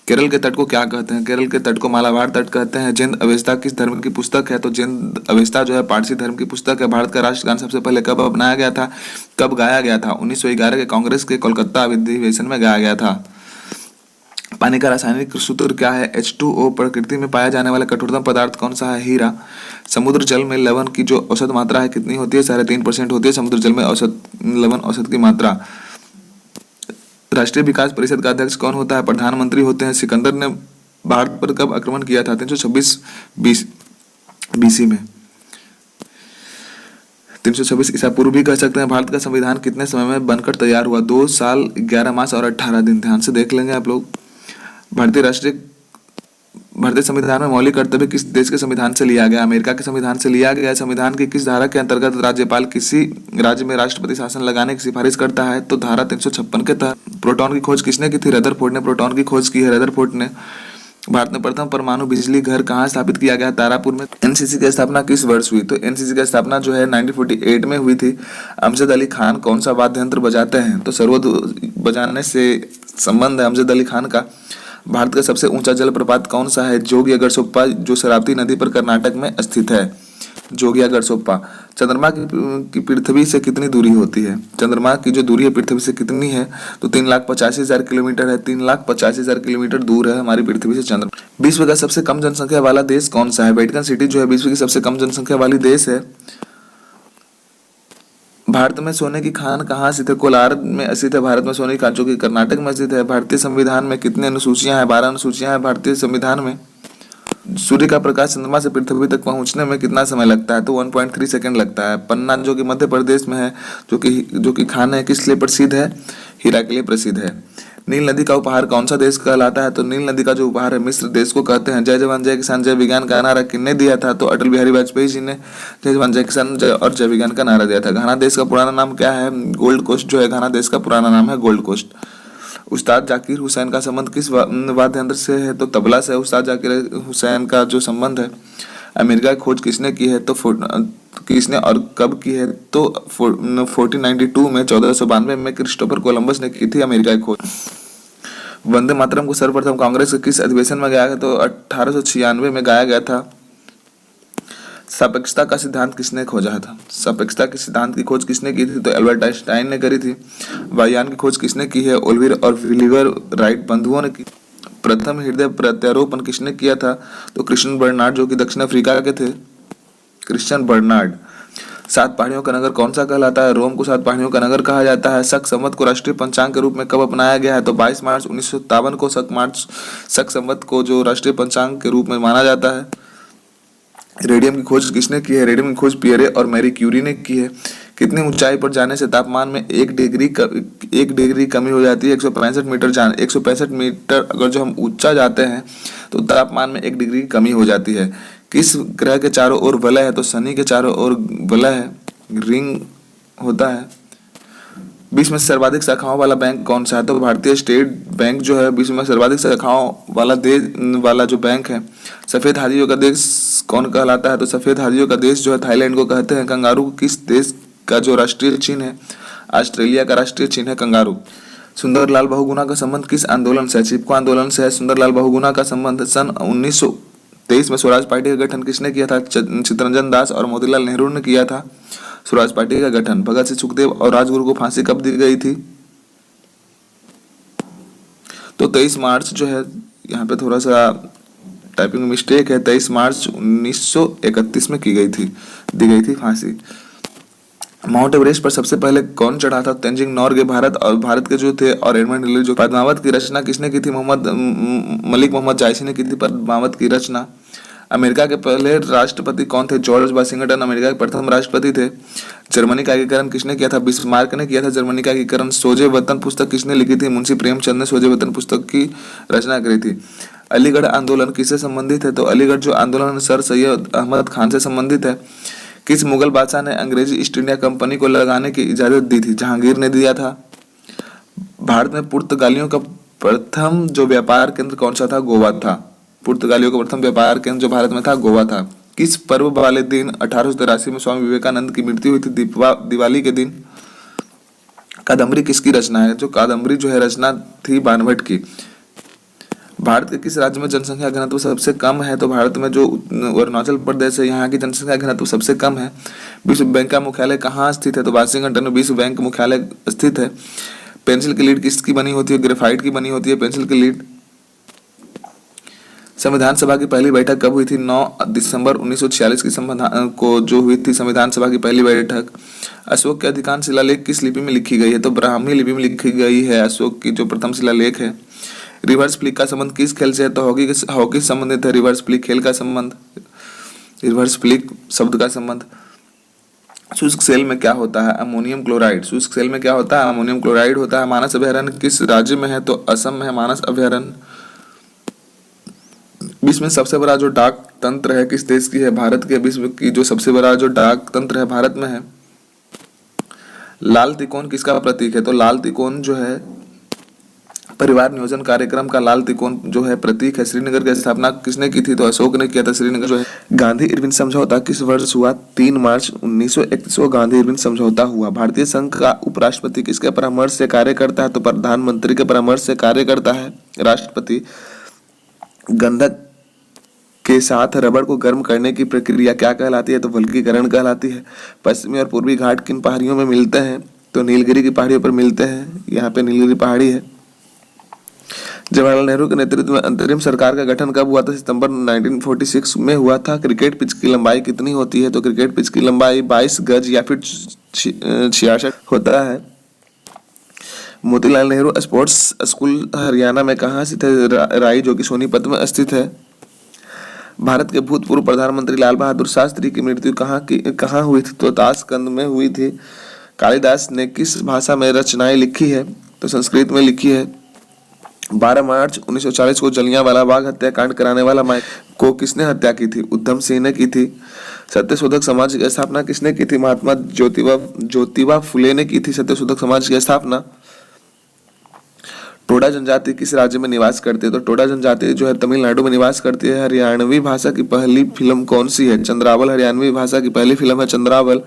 केरल के तट को क्या कहते हैं? केरल के तट को मालाबार तट कहते हैं। जिंद अवेस्ता किस धर्म की पुस्तक है? तो जिंद अवेस्ता जो है पारसी धर्म की पुस्तक है। भारत का राष्ट्रगान सबसे पहले कब अपनाया गया था? कब गाया गया था? 1911 के कांग्रेस के कोलकाता अधिवेशन में गाया गया था। पानी का रासायनिक सूत्र क्या है? H2O। प्रकृति में पाया जाने वाला कठोरतम पदार्थ कौन सा है? हीरा। समुद्र जल में लवण की जो औसत मात्रा है कितनी होती है? 3.5% होती है समुद्र जल में लवण औसत की मात्रा। राष्ट्रीय विकास परिषद का अध्यक्ष कौन होता है? प्रधानमंत्री होते हैं। सिकंदर ने भारत पर कब आक्रमण किया था? 326 BC में। 326 ईसा पूर्व भी कह सकते हैं। भारत का संविधान कितने समय में बनकर तैयार हुआ? 2 साल 11 मास और 18 दिन। ध्यान से देख लेंगे आप लोग। भारतीय संविधान में मौलिक कर्तव्य किस देश के संविधान से लिया गया? अमेरिका के संविधान से लिया गया। संविधान की किस धारा के अंतर्गत राज्यपाल किसी राज्य में राष्ट्रपति शासन लगाने की सिफारिश करता है? तो धारा 356 के तहत। प्रोटॉन की खोज किसने की थी? रदरफोर्ड ने प्रोटॉन की खोज की है। रदरफोर्ड ने। भारत में प्रथम परमाणु बिजली घर कहाँ स्थापित किया गया? तारापुर में। एनसीसी की स्थापना किस वर्ष हुई? तो एनसीसी की स्थापना जो है 1948 में हुई थी। अमजद अली खान कौन सा वाद्य यंत्र बजाते हैं? तो सरोद बजाने से संबंध है अमजद अली खान का। भारत का सबसे ऊंचा जलप्रपात कौन सा है? जोगी अगरसोप्पा, जो शरावती नदी पर कर्नाटक में स्थित है। जोगिया गरसोप्पा। चंद्रमा की पृथ्वी से कितनी दूरी होती है? चंद्रमा की जो दूरी है पृथ्वी से कितनी है? तो 3,85,000 किलोमीटर है। 3,85,000 किलोमीटर दूर है हमारी पृथ्वी से चंद्रमा। विश्व का सबसे कम जनसंख्या वाला देश कौन सा है? वेटिकन सिटी जो है विश्व की सबसे कम जनसंख्या वाली देश है। भारत में सोने की खान कहाँ स्थित है? कोलार में स्थित है भारत में सोने की खान, जो कि कर्नाटक में स्थित है। भारतीय संविधान में कितनी अनुसूचियां हैं? 12 अनुसूचियां हैं भारतीय संविधान में। सूर्य का प्रकाश चंद्रमा से पृथ्वी तक पहुंचने में कितना समय लगता है? तो 1.3 सेकंड लगता है। पन्ना जो कि मध्य प्रदेश में है, जो कि खान है, किस लिए प्रसिद्ध है? हीरा के लिए प्रसिद्ध है। नील नदी का उपहार कौन सा देश कहलाता है? तो नील नदी का जो उपहार है मिस्र देश को कहते हैं। जय जवान जय किसान जय विज्ञान का नारा किसने दिया था? तो अटल बिहारी वाजपेयी जी ने जय जवान जय किसान जय और जय विज्ञान का नारा दिया था। घाना देश का पुराना नाम क्या है? गोल्ड कोस्ट जो है घाना देश का पुराना नाम है गोल्ड कोस्ट। उस्ताद जाकिर हुसैन का संबंध किस वाद्य यंत्र से है? तो तबला से। उस्ताद जाकिर हुसैन का जो संबंध है, अमेरिका की खोज किसने की है? तो किसने और कब की है? तो 1492 में 1492 में क्रिस्टोफर कोलंबस ने की थी अमेरिका की खोज। वंदे मातरम को सर्वप्रथम कांग्रेस के किस अधिवेशन में गाया गया? तो 1896 में गाया गया था। सापेक्षता का सिद्धांत किसने खोजा था? सापेक्षता के सिद्धांत की खोज किसने की थी? तो एल्बर्ट आइंस्टाइन ने करी थी। वायुयान की खोज किसने की है? ओलिवर और विलिवर राइट बंधुओं ने की। प्रथम हृदय प्रत्यारोपण किसने किया था? तो क्रिश्चियन बर्नार्ड, जो कि दक्षिण अफ्रीका के थे। Christian Bernard. 7 पहाड़ियों का नगर कौन सा कहलाता है? रोम को 7 पहाड़ियों का नगर कहा जाता है। शक संवत को राष्ट्रीय पंचांग के रूप में कब अपनाया गया है? तो 22 मार्च 1957 को शक संवत को जो राष्ट्रीय पंचांग के रूप में माना जाता है। रेडियम की खोज किसने की है? रेडियम की खोज पियरे और मैरी क्यूरी ने की है। कितनी ऊंचाई पर जाने से तापमान में 1 डिग्री कमी हो जाती है? 165 मीटर अगर जो हम ऊंचा जाते हैं तो तापमान में 1 डिग्री की कमी हो जाती है। किस ग्रह के चारों ओर वलय है? तो शनि के चारों ओर वलय है, रिंग होता है। विश्व में सर्वाधिक शाखाओं वाला बैंक कौन सा है? तो भारतीय स्टेट बैंक जो है विश्व में सर्वाधिक शाखाओं वाला जो बैंक है। सफेद हाथियों का देश कौन कहलाता है? तो सफेद हाथियों का देश जो है थाईलैंड को कहते हैं। कंगारू किस देश का जो राष्ट्रीय चिन्ह है? ऑस्ट्रेलिया का राष्ट्रीय चिन्ह है कंगारू। सुंदरलाल बहुगुणा का संबंध किस आंदोलन से है? चिपको आंदोलन से है सुंदरलाल बहुगुणा का संबंध। सन 1923 में स्वराज पार्टी का गठन किसने किया था? चित्तरंजन दास और मोतीलाल नेहरू ने किया था स्वराज पार्टी का गठन। भगत सिंह, सुखदेव और राजगुरु को फांसी कब दी गई थी? तो 23 मार्च जो है, यहाँ पे थोड़ा सा टाइपिंग मिस्टेक है, 23 मार्च 1931 में दी गई थी फांसी। माउंट एवरेस्ट पर सबसे पहले कौन चढ़ा था? तेंजिंग नोर्गे भारत के जो थे और एडमंड हिलरी जो। पद्मावत की रचना किसने की थी? मलिक मोहम्मद जायसी ने की थी पद्मावत की रचना। अमेरिका के पहले राष्ट्रपति कौन थे? जॉर्ज वाशिंगटन अमेरिका के प्रथम राष्ट्रपति थे। जर्मनी का एकीकरण किसने किया था? बिस्मार्क ने किया था जर्मनी का एकीकरण। सोजे वतन पुस्तक किसने लिखी थी? मुंशी प्रेमचंद ने सोजे वतन पुस्तक की रचना करी थी। अलीगढ़ आंदोलन किससे संबंधित है? तो अलीगढ़ जो आंदोलन सर सैयद अहमद खान से संबंधित है। किस मुगल बादशाह ने अंग्रेजी ईस्ट इंडिया कंपनी को लगाने की इजाजत दी थी? जहांगीर ने दिया था। भारत में पुर्तगालियों का प्रथम जो व्यापार केंद्र कौन सा था? गोवा था। पुर्तगालियों का प्रथम व्यापार केंद्र जो भारत में था गोवा था। किस पर्व वाले दिन 1883 में स्वामी विवेकानंद की मृत्यु हुई थी? दिवाली के दिन। कादम्बरी किसकी रचना है? जो कादम्बरी जो है रचना थी बाणभट्ट की। भारत के किस राज्य में जनसंख्या घनत्व सबसे कम है? तो भारत में जो अरुणाचल प्रदेश है, यहाँ की जनसंख्या घनत्व सबसे कम है। विश्व बैंक का मुख्यालय कहाँ स्थित है? तो वाशिंगटन में विश्व बैंक मुख्यालय स्थित है। पेंसिल की लीड किसकी बनी होती है? ग्रेफाइट की बनी होती है पेंसिल की लीड। संविधान सभा की पहली बैठक कब हुई थी? 9 दिसंबर 1946 की को जो हुई थी संविधान सभा की पहली बैठक। अशोक के अधिकांश शिलालेख किस लिपि में लिखी गई है? तो ब्राह्मी लिपि में लिखी गई है अशोक की जो प्रथम शिलालेख है। रिवर्स फ्लिक का संबंध किस खेल से है? तो हॉकी से संबंधित है रिवर्स फ्लिक खेल का संबंध, रिवर्स फ्लिक शब्द का संबंध। शुष्क सेल में क्या होता है? Ammonium chloride. शुष्क सेल में क्या होता है? अमोनियम क्लोराइड होता है। मानस अभयारण्य किस राज्य में है? तो असम में है मानस अभयारण्य। विश्व में सबसे बड़ा जो डाक तंत्र है किस देश की है? भारत के। विश्व की जो सबसे बड़ा जो डाक तंत्र है भारत में है। लाल तिकोन किसका प्रतीक है? तो लाल तिकोन जो है परिवार नियोजन कार्यक्रम का लाल तिकोन जो है प्रतीक है। श्रीनगर की स्थापना किसने की थी? तो अशोक ने किया था श्रीनगर जो है। गांधी इरविन समझौता किस वर्ष हुआ? 3 मार्च 1931 को गांधी इरविन समझौता हुआ। भारतीय संघ का उपराष्ट्रपति किसके परामर्श से कार्य करता है? तो प्रधानमंत्री के परामर्श से कार्य करता है राष्ट्रपति। गंधक के के साथ रबड़ को गर्म करने की प्रक्रिया क्या कहलाती है? तो वल्कीकरण कहलाती है। पश्चिमी और पूर्वी घाट किन पहाड़ियों में मिलते हैं? तो नीलगिरी की पहाड़ियों पर मिलते हैं। यहाँ पे नीलगिरी पहाड़ी है। जवाहरलाल नेहरू के नेतृत्व में अंतरिम सरकार का गठन कब हुआ था? सितंबर 1946 में हुआ था। क्रिकेट पिच की लंबाई कितनी होती है? तो क्रिकेट पिच की लंबाई 22 गज या फिर 66 होता है। मोतीलाल नेहरू स्पोर्ट्स स्कूल हरियाणा में कहाँ स्थित है? राई, जो कि सोनीपत में स्थित है। भारत के भूतपूर्व प्रधानमंत्री लाल बहादुर शास्त्री की मृत्यु कहाँ हुई थी? तो ताशकंद में हुई थी। कालिदास ने किस भाषा में रचनाएं लिखी है? तो संस्कृत में लिखी है। 12 मार्च 1940 को जलियांवाला बाग हत्याकांड कराने वाला को किसने हत्या की थी? उधम सिंह ने की थी। सत्यशोधक समाज की स्थापना किसने की थी? महात्मा ज्योतिबा फुले ने की थी सत्यशोधक समाज की स्थापना। टोडा जनजाति किस राज्य में निवास करती है? तो टोडा जनजाति जो है तमिलनाडु में निवास करती है। हरियाणवी भाषा की पहली फिल्म कौन सी है? चंद्रावल हरियाणवी भाषा की पहली फिल्म है चंद्रावल।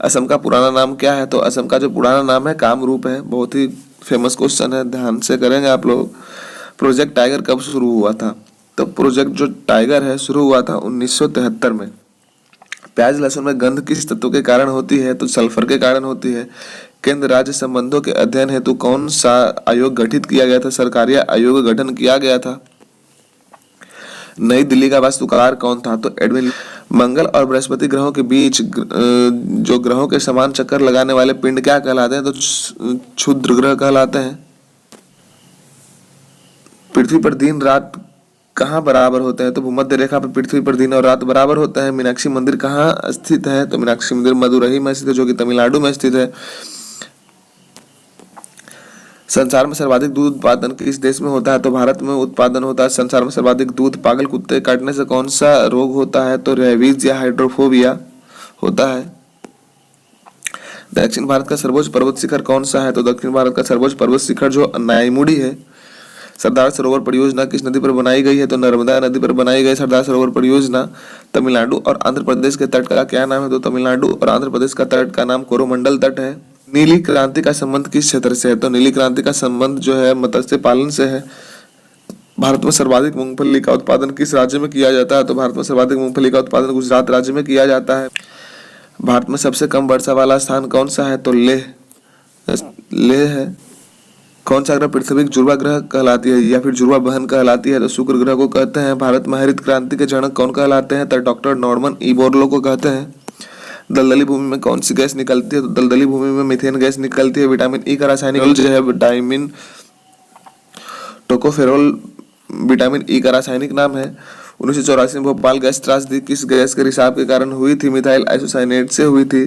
असम का पुराना नाम क्या है? तो असम का जो पुराना नाम है कामरूप है। बहुत ही फेमस क्वेश्चन है, ध्यान से करेंगे आप लोग। प्रोजेक्ट टाइगर कब शुरू हुआ था? तो प्रोजेक्ट जो टाइगर है शुरू हुआ था 1973 में। प्याज लहसुन में गंध किस तत्व के कारण होती है? तो सल्फर के कारण होती है। केंद्र राज्य संबंधों के अध्ययन हेतु कौन सा आयोग गठित किया गया था? सरकारी आयोग का गठन किया गया था। नई दिल्ली का वास्तुकार कौन था? तो एडविन। मंगल और बृहस्पति ग्रहों के बीच जो ग्रहों के समान चक्कर लगाने वाले पिंड क्या कहलाते हैं? तो क्षुद्र ग्रह कहलाते हैं। पृथ्वी पर दिन रात कहाँ बराबर होते हैं? तो भूमध्य रेखा पर पृथ्वी पर दिन और रात बराबर होते हैं। मीनाक्षी मंदिर कहाँ स्थित है? तो मीनाक्षी मंदिर मदुरई में स्थित है, जो कि तमिलनाडु में स्थित है। संसार में सर्वाधिक दूध उत्पादन किस देश में होता है? तो भारत में उत्पादन होता है संसार में सर्वाधिक दूध। पागल कुत्ते काटने से कौन सा रोग होता है? तो रेबीज या हाइड्रोफोबिया होता है। दक्षिण भारत का सर्वोच्च पर्वत शिखर कौन सा है? तो दक्षिण भारत का सर्वोच्च पर्वत शिखर जो नाईमुड़ी है। सरदार सरोवर परियोजना किस नदी पर बनाई गई है? तो नर्मदा नदी पर बनाई गई सरदार सरोवर परियोजना। तमिलनाडु और आंध्र प्रदेश के तट का क्या नाम है? तो तमिलनाडु और आंध्र प्रदेश का तट का नाम कोरोमंडल तट है। नीली क्रांति का संबंध किस क्षेत्र से है? तो नीली क्रांति का संबंध जो है मत्स्य पालन से है। भारत में सर्वाधिक मूंगफली का उत्पादन किस राज्य में किया जाता है? तो भारत में सर्वाधिक मूंगफली का उत्पादन गुजरात राज्य में किया जाता है। भारत में सबसे कम वर्षा वाला स्थान कौन सा है? तो लेह है। कौन सा ग्रह पृथ्वी जुड़वा ग्रह कहलाती है या फिर जुड़वा बहन कहलाती है? तो शुक्र ग्रह को कहते हैं। भारत में हरित क्रांति के जनक कौन कहलाते हैं? तो डॉक्टर नॉर्मन ई बोरलो को कहते हैं। दलदली भूमि में कौन सी गैस निकलती है? तो दलदली भूमि में मीथेन गैस निकलती है। विटामिन ई का रासायनिक जो है डाइमिन टोकोफेरोल विटामिन ई का रासायनिक नाम है। 1984 में भोपाल गैस त्रासदी किस गैस के रिसाव के कारण हुई थी? मिथाइल आइसोसाइनेट से हुई थी।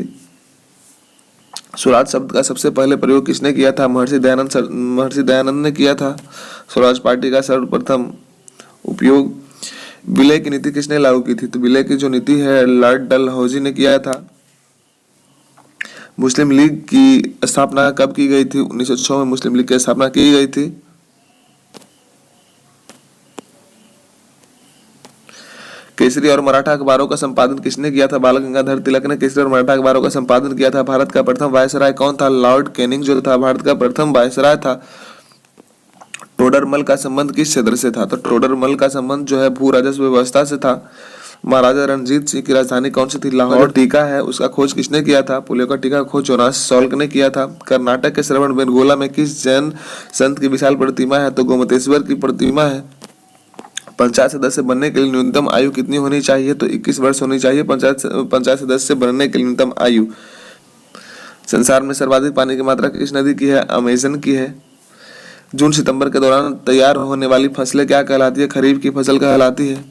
स्वराज शब्द का सबसे पहले प्रयोग किसने किया था? महर्षि दयानंद ने किया था। स्वराज पार्टी का सर्वप्रथम उपयोग। विलय की नीति किसने लागू की थी? तो विलय की जो नीति है लॉर्ड डलहौजी ने किया था। मुस्लिम लीग की स्थापना कब की गई थी? 1906 में मुस्लिम लीग की स्थापना की गई थी। केसरी और मराठा अखबारों का संपादन किसने किया था? बाल गंगाधर तिलक ने केसरी और मराठा अखबारों का संपादन किया था। भारत का प्रथम वायसराय कौन था? लॉर्ड कैनिंग जो था भारत का प्रथम वायसराय था। टोडरमल का संबंध किस क्षेत्र से था? तो टोडरमल का संबंध जो है भू राजस्व व्यवस्था से था। महाराजा रणजीत सिंह की राजधानी कौन सी थी? लाहौर। टीका है उसका खोज किसने किया था? पोलियो का टीका का खोज जोनास सॉल्क ने किया था। कर्नाटक के श्रवण बेलगोला में किस जैन संत की विशाल प्रतिमा है? तो गोमतेश्वर की प्रतिमा है। पंचायत सदस्य बनने के लिए न्यूनतम आयु कितनी होनी चाहिए? तो 21 वर्ष होनी चाहिए पंचायत सदस्य बनने के लिए न्यूनतम आयु। संसार में सर्वाधिक पानी की मात्रा किस नदी की है? अमेजन की है। जून सितंबर के दौरान तैयार होने वाली फसलें क्या कहलाती है? खरीफ की फसल कहलाती है।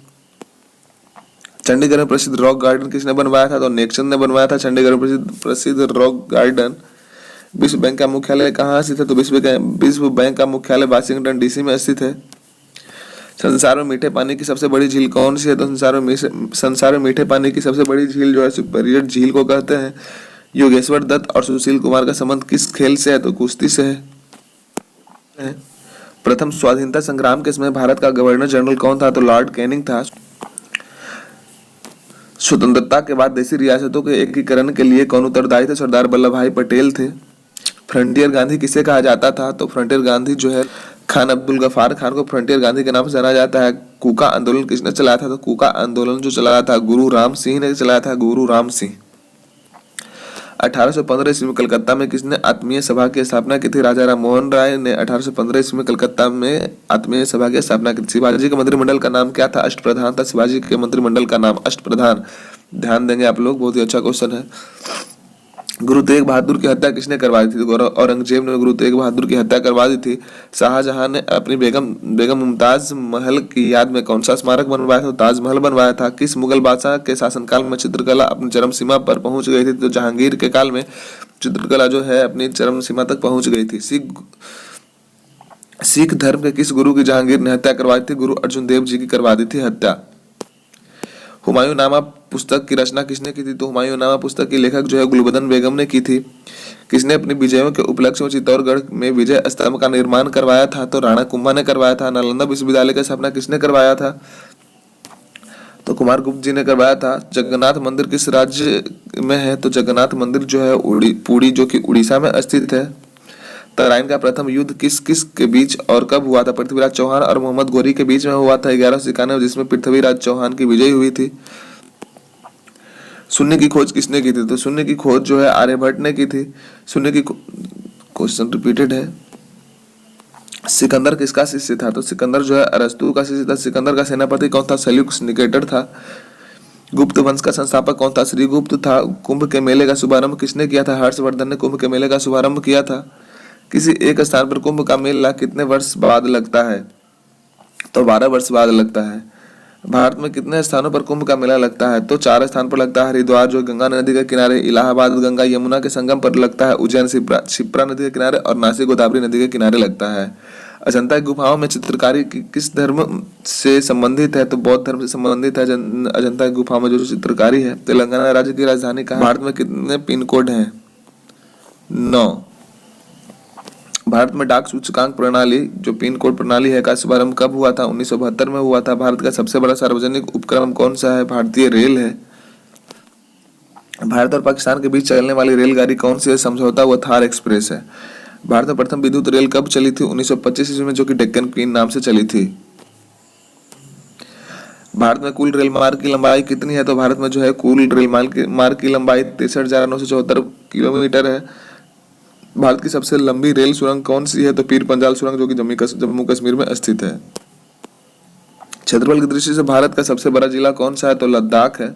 चंडीगढ़ में प्रसिद्ध रॉक गार्डन किसने बनवाया था? तो नेक्सन ने बनवाया था चंडीगढ़ में प्रसिद्ध रॉक गार्डन। विश्व बैंक का मुख्यालय कहाँ स्थित है? तो विश्व बैंक का मुख्यालय वाशिंगटन डीसी में स्थित है। संसार में मीठे पानी की सबसे बड़ी झील कौन सी है? तो संसार में मीठे पानी की सबसे बड़ी झील जो है सुपीरियर झील को कहते हैं। योगेश्वर दत्त और सुशील कुमार का संबंध किस खेल से है? तो कुश्ती से है। प्रथम स्वाधीनता संग्राम के समय भारत का गवर्नर जनरल कौन था? तो लॉर्ड कैनिंग था। स्वतंत्रता के बाद देशी रियासतों के एकीकरण के लिए कौन उत्तरदायी थे? सरदार वल्लभ भाई पटेल थे। फ्रंटियर गांधी किसे कहा जाता था? तो फ्रंटियर गांधी जो है खान अब्दुल गफार खान को फ्रंटियर गांधी के नाम से जाना जाता है। कूका आंदोलन किसने चलाया था? तो कूका आंदोलन जो चलाया था गुरु राम सिंह ने चलाया था, गुरु राम सिंह। 1815 ईस्वी में कलकत्ता में किसने आत्मीय सभा की स्थापना की थी? राजा राम मोहन राय ने 1815 ईस्वी में कलकत्ता में आत्मीय सभा की स्थापना की थी। शिवाजी के मंत्रिमंडल का नाम क्या था? अष्टप्रधान था शिवाजी के मंत्रिमंडल का नाम, अष्टप्रधान। ध्यान देंगे आप लोग, बहुत ही अच्छा क्वेश्चन है। गुरु तेग बहादुर की हत्या किसने करवाई थी? औरंगजेब ने गुरु तेग बहादुर की हत्या करवा दी थी। शाहजहां ने अपनी बेगम मुमताज महल की याद में कौन सा स्मारक बनवाया था? ताजमहल बनवाया था। किस मुगल बादशाह के शासनकाल में चित्रकला अपनी चरम सीमा पर पहुंच गई थी? तो जहांगीर के काल में चित्रकला जो है अपनी चरम सीमा तक पहुंच गई थी। सिख धर्म के किस गुरु की जहांगीर ने हत्या करवाई थी? गुरु अर्जुन देव जी की करवा दी थी हत्या। हुमायूंनामा पुस्तक की रचना किसने की थी? तो हुमायूंनामा पुस्तक की लेखक जो है गुलबदन बेगम ने की थी। किसने अपनी विजयों के उपलक्ष्य में चित्तौड़गढ़ में विजय स्तंभ का निर्माण करवाया था? तो राणा कुंभा ने करवाया था। नालंदा विश्वविद्यालय का स्थापना किसने करवाया था? तो कुमार गुप्त जी ने करवाया था। जगन्नाथ मंदिर किस राज्य में है? तो जगन्नाथ मंदिर जो है पुरी जो कि उड़ीसा में स्थित है। तराइन का प्रथम युद्ध किस किस के बीच और कब हुआ था? पृथ्वीराज चौहान और मोहम्मद गोरी के बीच में हुआ था 1191, जिसमें पृथ्वीराज चौहान की विजय हुई थी। शून्य की खोज किसने की थी? तो शून्य की खोज जो है आर्यभट्ट ने की थी। शून्य की क्वेश्चन रिपीटेड है। सिकंदर किसका शिष्य था? तो सिकंदर जो है अरस्तु का शिष्य था। सिकंदर का सेनापति कौन था? सेल्यूकस निकेटर था। गुप्त वंश का संस्थापक कौन था? श्रीगुप्त था। कुंभ के मेले का शुभारंभ किसने किया था? हर्षवर्धन ने कुंभ के मेले का शुभारंभ किया था। किसी एक स्थान पर कुंभ का मेला कितने वर्ष बाद लगता है? तो 12 वर्ष बाद लगता है। भारत में कितने स्थानों पर कुंभ का मेला लगता है? तो 4 स्थान पर लगता है। हरिद्वार जो गंगा नदी के किनारे, इलाहाबाद गंगा यमुना के संगम पर लगता है, उज्जैन शिप्रा नदी के किनारे और नासिक गोदावरी नदी के किनारे लगता है। अजंता की गुफाओं में चित्रकारी किस धर्म से संबंधित है? तो बौद्ध धर्म से संबंधित है। अजंता की गुफाओं में जो चित्रकारी है। तेलंगाना राज्य की राजधानी कहाँ? भारत में कितने पिन कोड हैं? 9। भारत में डाक सूचकांक प्रणाली जो पिन कोड प्रणाली है का शुभारंभ कब हुआ था? 1972 में हुआ था। भारत का सबसे बड़ा सार्वजनिक उपक्रम कौन सा है? भारतीय रेल है। भारत और पाकिस्तान के बीच चलने वाली रेलगाड़ी कौन सी है? समझौता हुआ थार एक्सप्रेस है। भारत में प्रथम विद्युत रेल कब चली थी? 1925 ईस्वी में, जो कि डेक्कन क्वीन नाम से चली थी। भारत में कुल रेल मार्ग की लंबाई कितनी है? तो भारत में जो है कुल रेल मार्ग की लंबाई 63,974 किलोमीटर है। भारत की सबसे लंबी रेल सुरंग कौन सी है? तो पीर पंजाल सुरंग, जो कि जम्मू कश्मीर में स्थित है। क्षेत्रफल की दृष्टि से भारत का सबसे बड़ा जिला कौन सा है? तो लद्दाख है।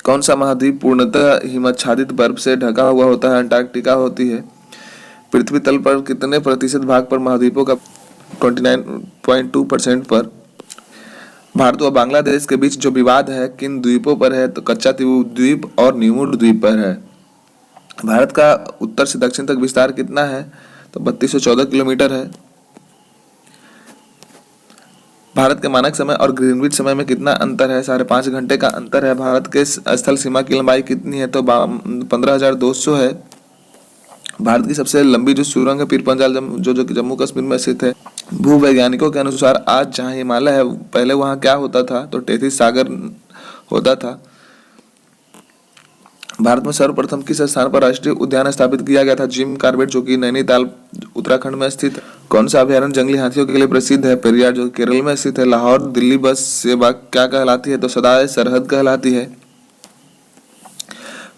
कौन सा महाद्वीप पूर्णतः हिमच्छादित बर्फ से ढका हुआ होता है? अंटार्कटिका होती है। पृथ्वी तल पर कितने प्रतिशत भाग पर महाद्वीपों का? 29.2% पर। भारत व बांग्लादेश के बीच जो विवाद है किन द्वीपों पर है? तो कच्चा द्वीप और न्यूमुर द्वीप पर है। भारत का उत्तर से दक्षिण तक विस्तार कितना है? तो 3214 किलोमीटर है। भारत के मानक समय और ग्रीनविच समय में कितना अंतर है? 5.5 घंटे का अंतर है। भारत के स्थल सीमा की लंबाई कितनी है? तो 15,200 है। भारत की सबसे लंबी जो सुरंग है पीर पंजाल जो जम्मू कश्मीर में स्थित है। भूवैज्ञानिकों के अनुसार आज जहाँ हिमालय है पहले वहाँ क्या होता था? तो टेथिस सागर होता था। भारत में सर्वप्रथम किस स्थान पर राष्ट्रीय उद्यान स्थापित किया गया था? जिम कॉर्बेट, जो कि नैनीताल उत्तराखंड में स्थित है। कौन सा अभयारण्य जंगली हाथियों के लिए प्रसिद्ध है? पेरियार, जो केरल में स्थित है। लाहौर दिल्ली बस सेवा क्या कहलाती है? तो सदाए सरहद कहलाती है।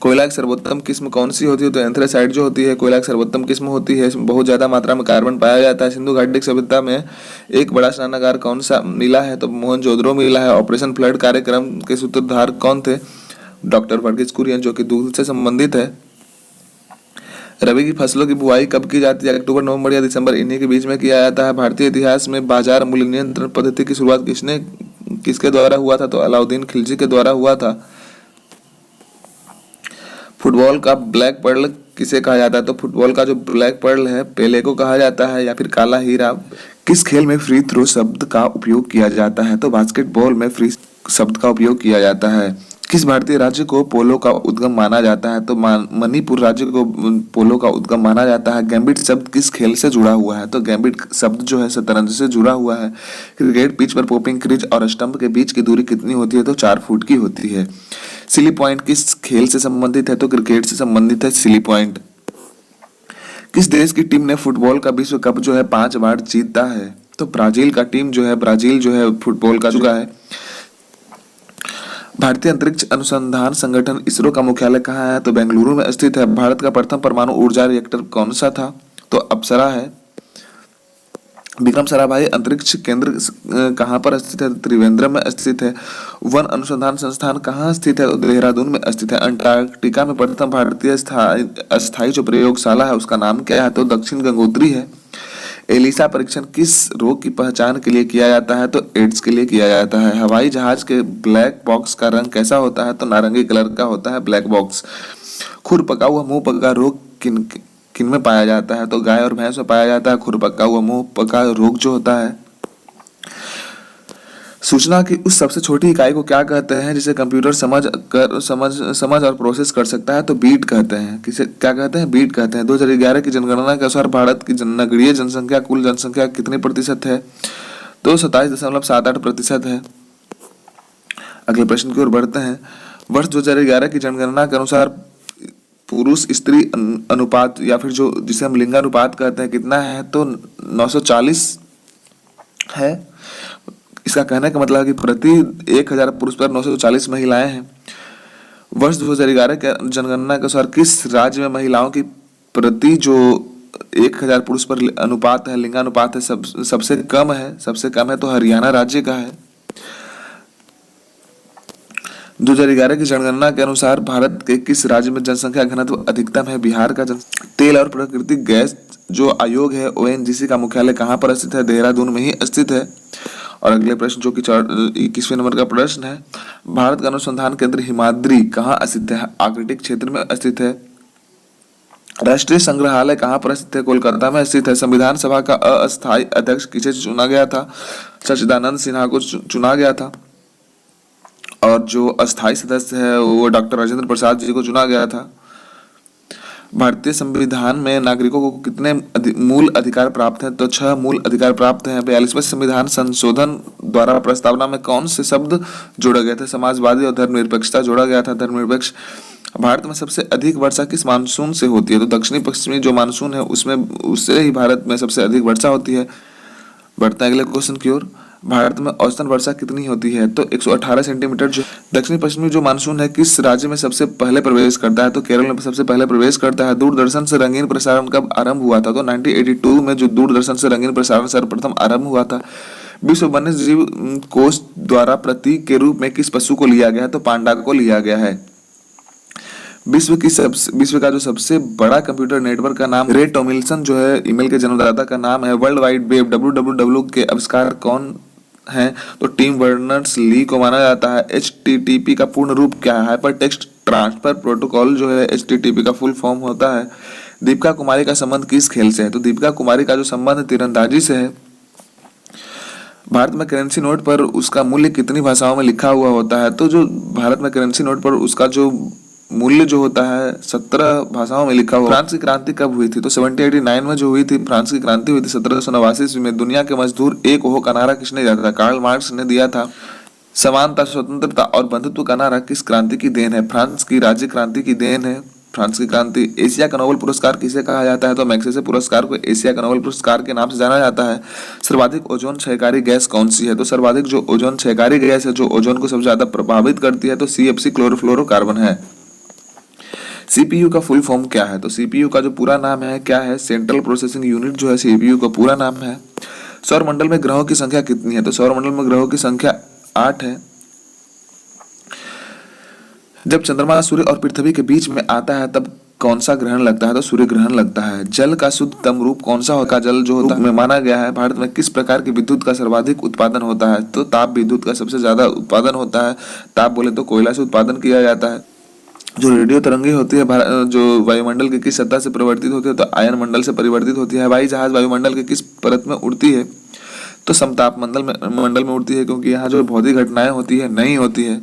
कोयला की सर्वोत्तम किस्म कौन सी होती है? तो एंथ्रेसाइट जो होती है कोयला की सर्वोत्तम किस्म होती है। इसमें बहुत ज्यादा मात्रा में कार्बन पाया जाता है। सिंधु घाटी की सभ्यता में एक बड़ा स्नानागार कौन सा मिला है? तो मोहनजोदड़ो मिला है। ऑपरेशन फ्लड कार्यक्रम के सूत्रधार कौन थे? डॉक्टर वर्गीज कुरियन, जो कि दूध से संबंधित है। रबी की फसलों की बुआई कब की जाती है? अक्टूबर, नवंबर या दिसंबर, इन्हीं के बीच में किया जाता है। भारतीय इतिहास में बाजार मूल्य नियंत्रण पद्धति की शुरुआत किसके द्वारा हुआ था? तो अलाउद्दीन खिलजी के द्वारा हुआ था। फुटबॉल का ब्लैक पर्ल किसे कहा जाता है? तो फुटबॉल का जो ब्लैक पर्ल है पेले को कहा जाता है, या फिर काला हीरा। किस खेल में फ्री थ्रो शब्द का उपयोग किया जाता है? तो बास्केटबॉल में फ्री शब्द का उपयोग किया जाता है। किस भारतीय राज्य को पोलो का उद्गम माना जाता है? तो मणिपुर राज्य को पोलो का उद्गम माना जाता है। गैम्बिट शब्द किस खेल से जुड़ा हुआ है? तो गैम्बिट शब्द जो है शतरंज से जुड़ा हुआ है। क्रिकेट पिच पर पोपिंग क्रीज और स्टंप के बीच की दूरी कितनी होती है? तो 4 फुट की होती है। सिली पॉइंट किस खेल से संबंधित है? तो क्रिकेट से संबंधित है सिली पॉइंट। किस देश की टीम ने फुटबॉल का विश्व कप जो है 5 बार जीता है? तो ब्राजील का टीम जो है, ब्राजील जो है फुटबॉल का चुका है। भारतीय अंतरिक्ष अनुसंधान संगठन इसरो का मुख्यालय कहाँ है? तो बेंगलुरु में स्थित है। भारत का प्रथम परमाणु ऊर्जा रिएक्टर कौन सा था? तो अप्सरा है। विक्रम साराभाई अंतरिक्ष केंद्र कहाँ पर स्थित है? त्रिवेंद्रम में स्थित है। वन अनुसंधान संस्थान कहाँ स्थित है? तो देहरादून में स्थित है। अंटार्कटिका में प्रथम भारतीय अस्थायी जो प्रयोगशाला है उसका नाम क्या है? तो दक्षिण गंगोत्री है। एलिसा परीक्षण किस रोग की पहचान के लिए किया जाता है? तो एड्स के लिए किया जाता है। हवाई जहाज के ब्लैक बॉक्स का रंग कैसा होता है? तो नारंगी कलर का होता है ब्लैक बॉक्स। खुर पका हुआ मुंह पका रोग किन में पाया जाता है? तो गाय और भैंस में पाया जाता है खुर पका हुआ मुंह पका रोग जो होता है। सूचना की उस सबसे छोटी इकाई को क्या कहते हैं जिसे कंप्यूटर समझ और प्रोसेस कर सकता है? तो बीट कहते हैं। किसे क्या कहते हैं? बीट कहते हैं। 2011 की जनगणना के अनुसार भारत की नगरीय जनसंख्या कुल जनसंख्या कितने प्रतिशत है? तो 27.78% है। अगले प्रश्न की ओर बढ़ते हैं। वर्ष 2011 की जनगणना के अनुसार पुरुष स्त्री अनुपात या फिर जो जिसे हम लिंगानुपात कहते हैं कितना है? तो 940 है। इसका कहने का मतलब है कि प्रति 1000 पुरुष पर 940 महिलाएं हैं। वर्ष 2011 के जनगणना के अनुसार किस राज्य में महिलाओं की प्रति जो 1000 पुरुष पर अनुपात है, लिंगानुपात है, सबसे कम है? सबसे कम है तो हरियाणा राज्य का है। 2011 की जनगणना के अनुसार भारत के किस राज्य में जनसंख्या घनत्व अधिकतम है? बिहार का। तेल और प्राकृतिक गैस जो आयोग है ONGC का मुख्यालय कहाँ पर स्थित है? देहरादून में ही स्थित है। और अगले प्रश्न जो कि 21वें नंबर का प्रश्न है, भारत का अनुसंधान केंद्र हिमाद्री कहाँ स्थित है? आर्कटिक क्षेत्र में स्थित है। राष्ट्रीय संग्रहालय कहाँ पर स्थित है? कोलकाता में स्थित है। संविधान सभा का अस्थायी अध्यक्ष किसे चुना गया था? सच्चिदानंद सिन्हा को चुना गया था। और जो अस्थायी सदस्य है वो डॉक्टर राजेंद्र प्रसाद जी को चुना गया था। भारतीय संविधान में नागरिकों को कितने मूल अधिकार प्राप्त हैं? तो 6 मूल अधिकार प्राप्त हैं। 42वें संविधान संशोधन द्वारा प्रस्तावना में कौन से शब्द जोड़े गए थे? समाजवादी और धर्मनिरपेक्षता जोड़ा गया था। धर्मनिरपेक्ष। भारत में सबसे अधिक वर्षा किस मानसून से होती है? तो दक्षिणी पश्चिमी जो मानसून है उससे ही भारत में सबसे अधिक वर्षा होती है। बढ़ते हैं अगले क्वेश्चन की ओर। भारत में औसतन वर्षा कितनी होती है? तो 118 सेंटीमीटर। जो दक्षिणी पश्चिमी जो मानसून है किस राज्य में सबसे पहले प्रवेश करता है? तो केरल में सबसे पहले प्रवेश करता है। दूरदर्शन से रंगीन प्रसारण कब आरंभ हुआ था? तो 1982 में जो दूरदर्शन से रंगीन प्रसारण सर्वप्रथम आरंभ हुआ था। विश्व वन्य जीव कोष द्वारा प्रतीक के रूप में किस पशु को लिया गया है? तो पांडा को लिया गया है। विश्व का जो सबसे बड़ा कंप्यूटर नेटवर्क का नाम रे टॉमिल्सन जो है ईमेल के जन्मदाता का नाम है। वर्ल्ड वाइड वेब WWW के आविष्कार कौन है? तो टिम बर्नर्स ली को माना जाता है। HTTP का पूर्ण रूप क्या है? हाइपर टेक्स्ट ट्रांसफर प्रोटोकॉल जो है HTTP का फुल फॉर्म होता है। दीपिका कुमारी का संबंध किस खेल से है? तो दीपिका कुमारी का जो संबंध तीरंदाजी से है। भारत में करेंसी नोट पर उसका मूल्य कितनी भाषाओं में लिखा हुआ होता है? तो जो भारत में करेंसी नोट पर उसका जो मूल्य जो होता है 17 भाषाओं में लिखा हुआ। फ्रांस की क्रांति कब हुई थी? तो 1789 में जो हुई थी फ्रांस की क्रांति हुई थी। 1789 ईस्वी में दुनिया के मजदूर एक हो का नारा किसने दिया था? कार्ल मार्क्स ने दिया था। समानता, स्वतंत्रता और बंधुत्व का नारा किस क्रांति की देन है? फ्रांस की राज्य क्रांति की देन है फ्रांस की क्रांति। एशिया का नोबेल पुरस्कार किसे कहा जाता है? तो मैग्सेसे पुरस्कार को एशिया का नोबेल पुरस्कार के नाम से जाना जाता है। सर्वाधिक ओजोन क्षयकारी गैस कौन सी है? तो सर्वाधिक जो ओजोन क्षयकारी गैस है जो ओजोन को सबसे ज्यादा प्रभावित करती है तो CFC क्लोरोफ्लोरोकार्बन है। CPU का फुल फॉर्म क्या है? तो CPU का जो पूरा नाम है क्या है? सेंट्रल प्रोसेसिंग यूनिट जो है CPU का पूरा नाम है। सौर मंडल में ग्रहों की संख्या कितनी है? तो सौर मंडल में ग्रहों की संख्या 8 है। जब चंद्रमा सूर्य और पृथ्वी के बीच में आता है तब कौन सा ग्रहण लगता है? तो सूर्य ग्रहण लगता है। जल का शुद्धतम रूप कौन सा होगा? जल जो होता है माना गया है। भारत में किस प्रकार की विद्युत का सर्वाधिक उत्पादन होता है? तो ताप विद्युत का सबसे ज्यादा उत्पादन होता है। ताप बोले तो कोयला से उत्पादन किया जाता है। जो रेडियो तरंगे होती है जो वायुमंडल के किस सतह से परिवर्तित होती है? तो आयन मंडल से परिवर्तित होती है। हवाई जहाज वायुमंडल के किस परत में उड़ती है? तो समताप मंडल में उड़ती है क्योंकि यहाँ जो भौतिक घटनाएं होती है नहीं होती है।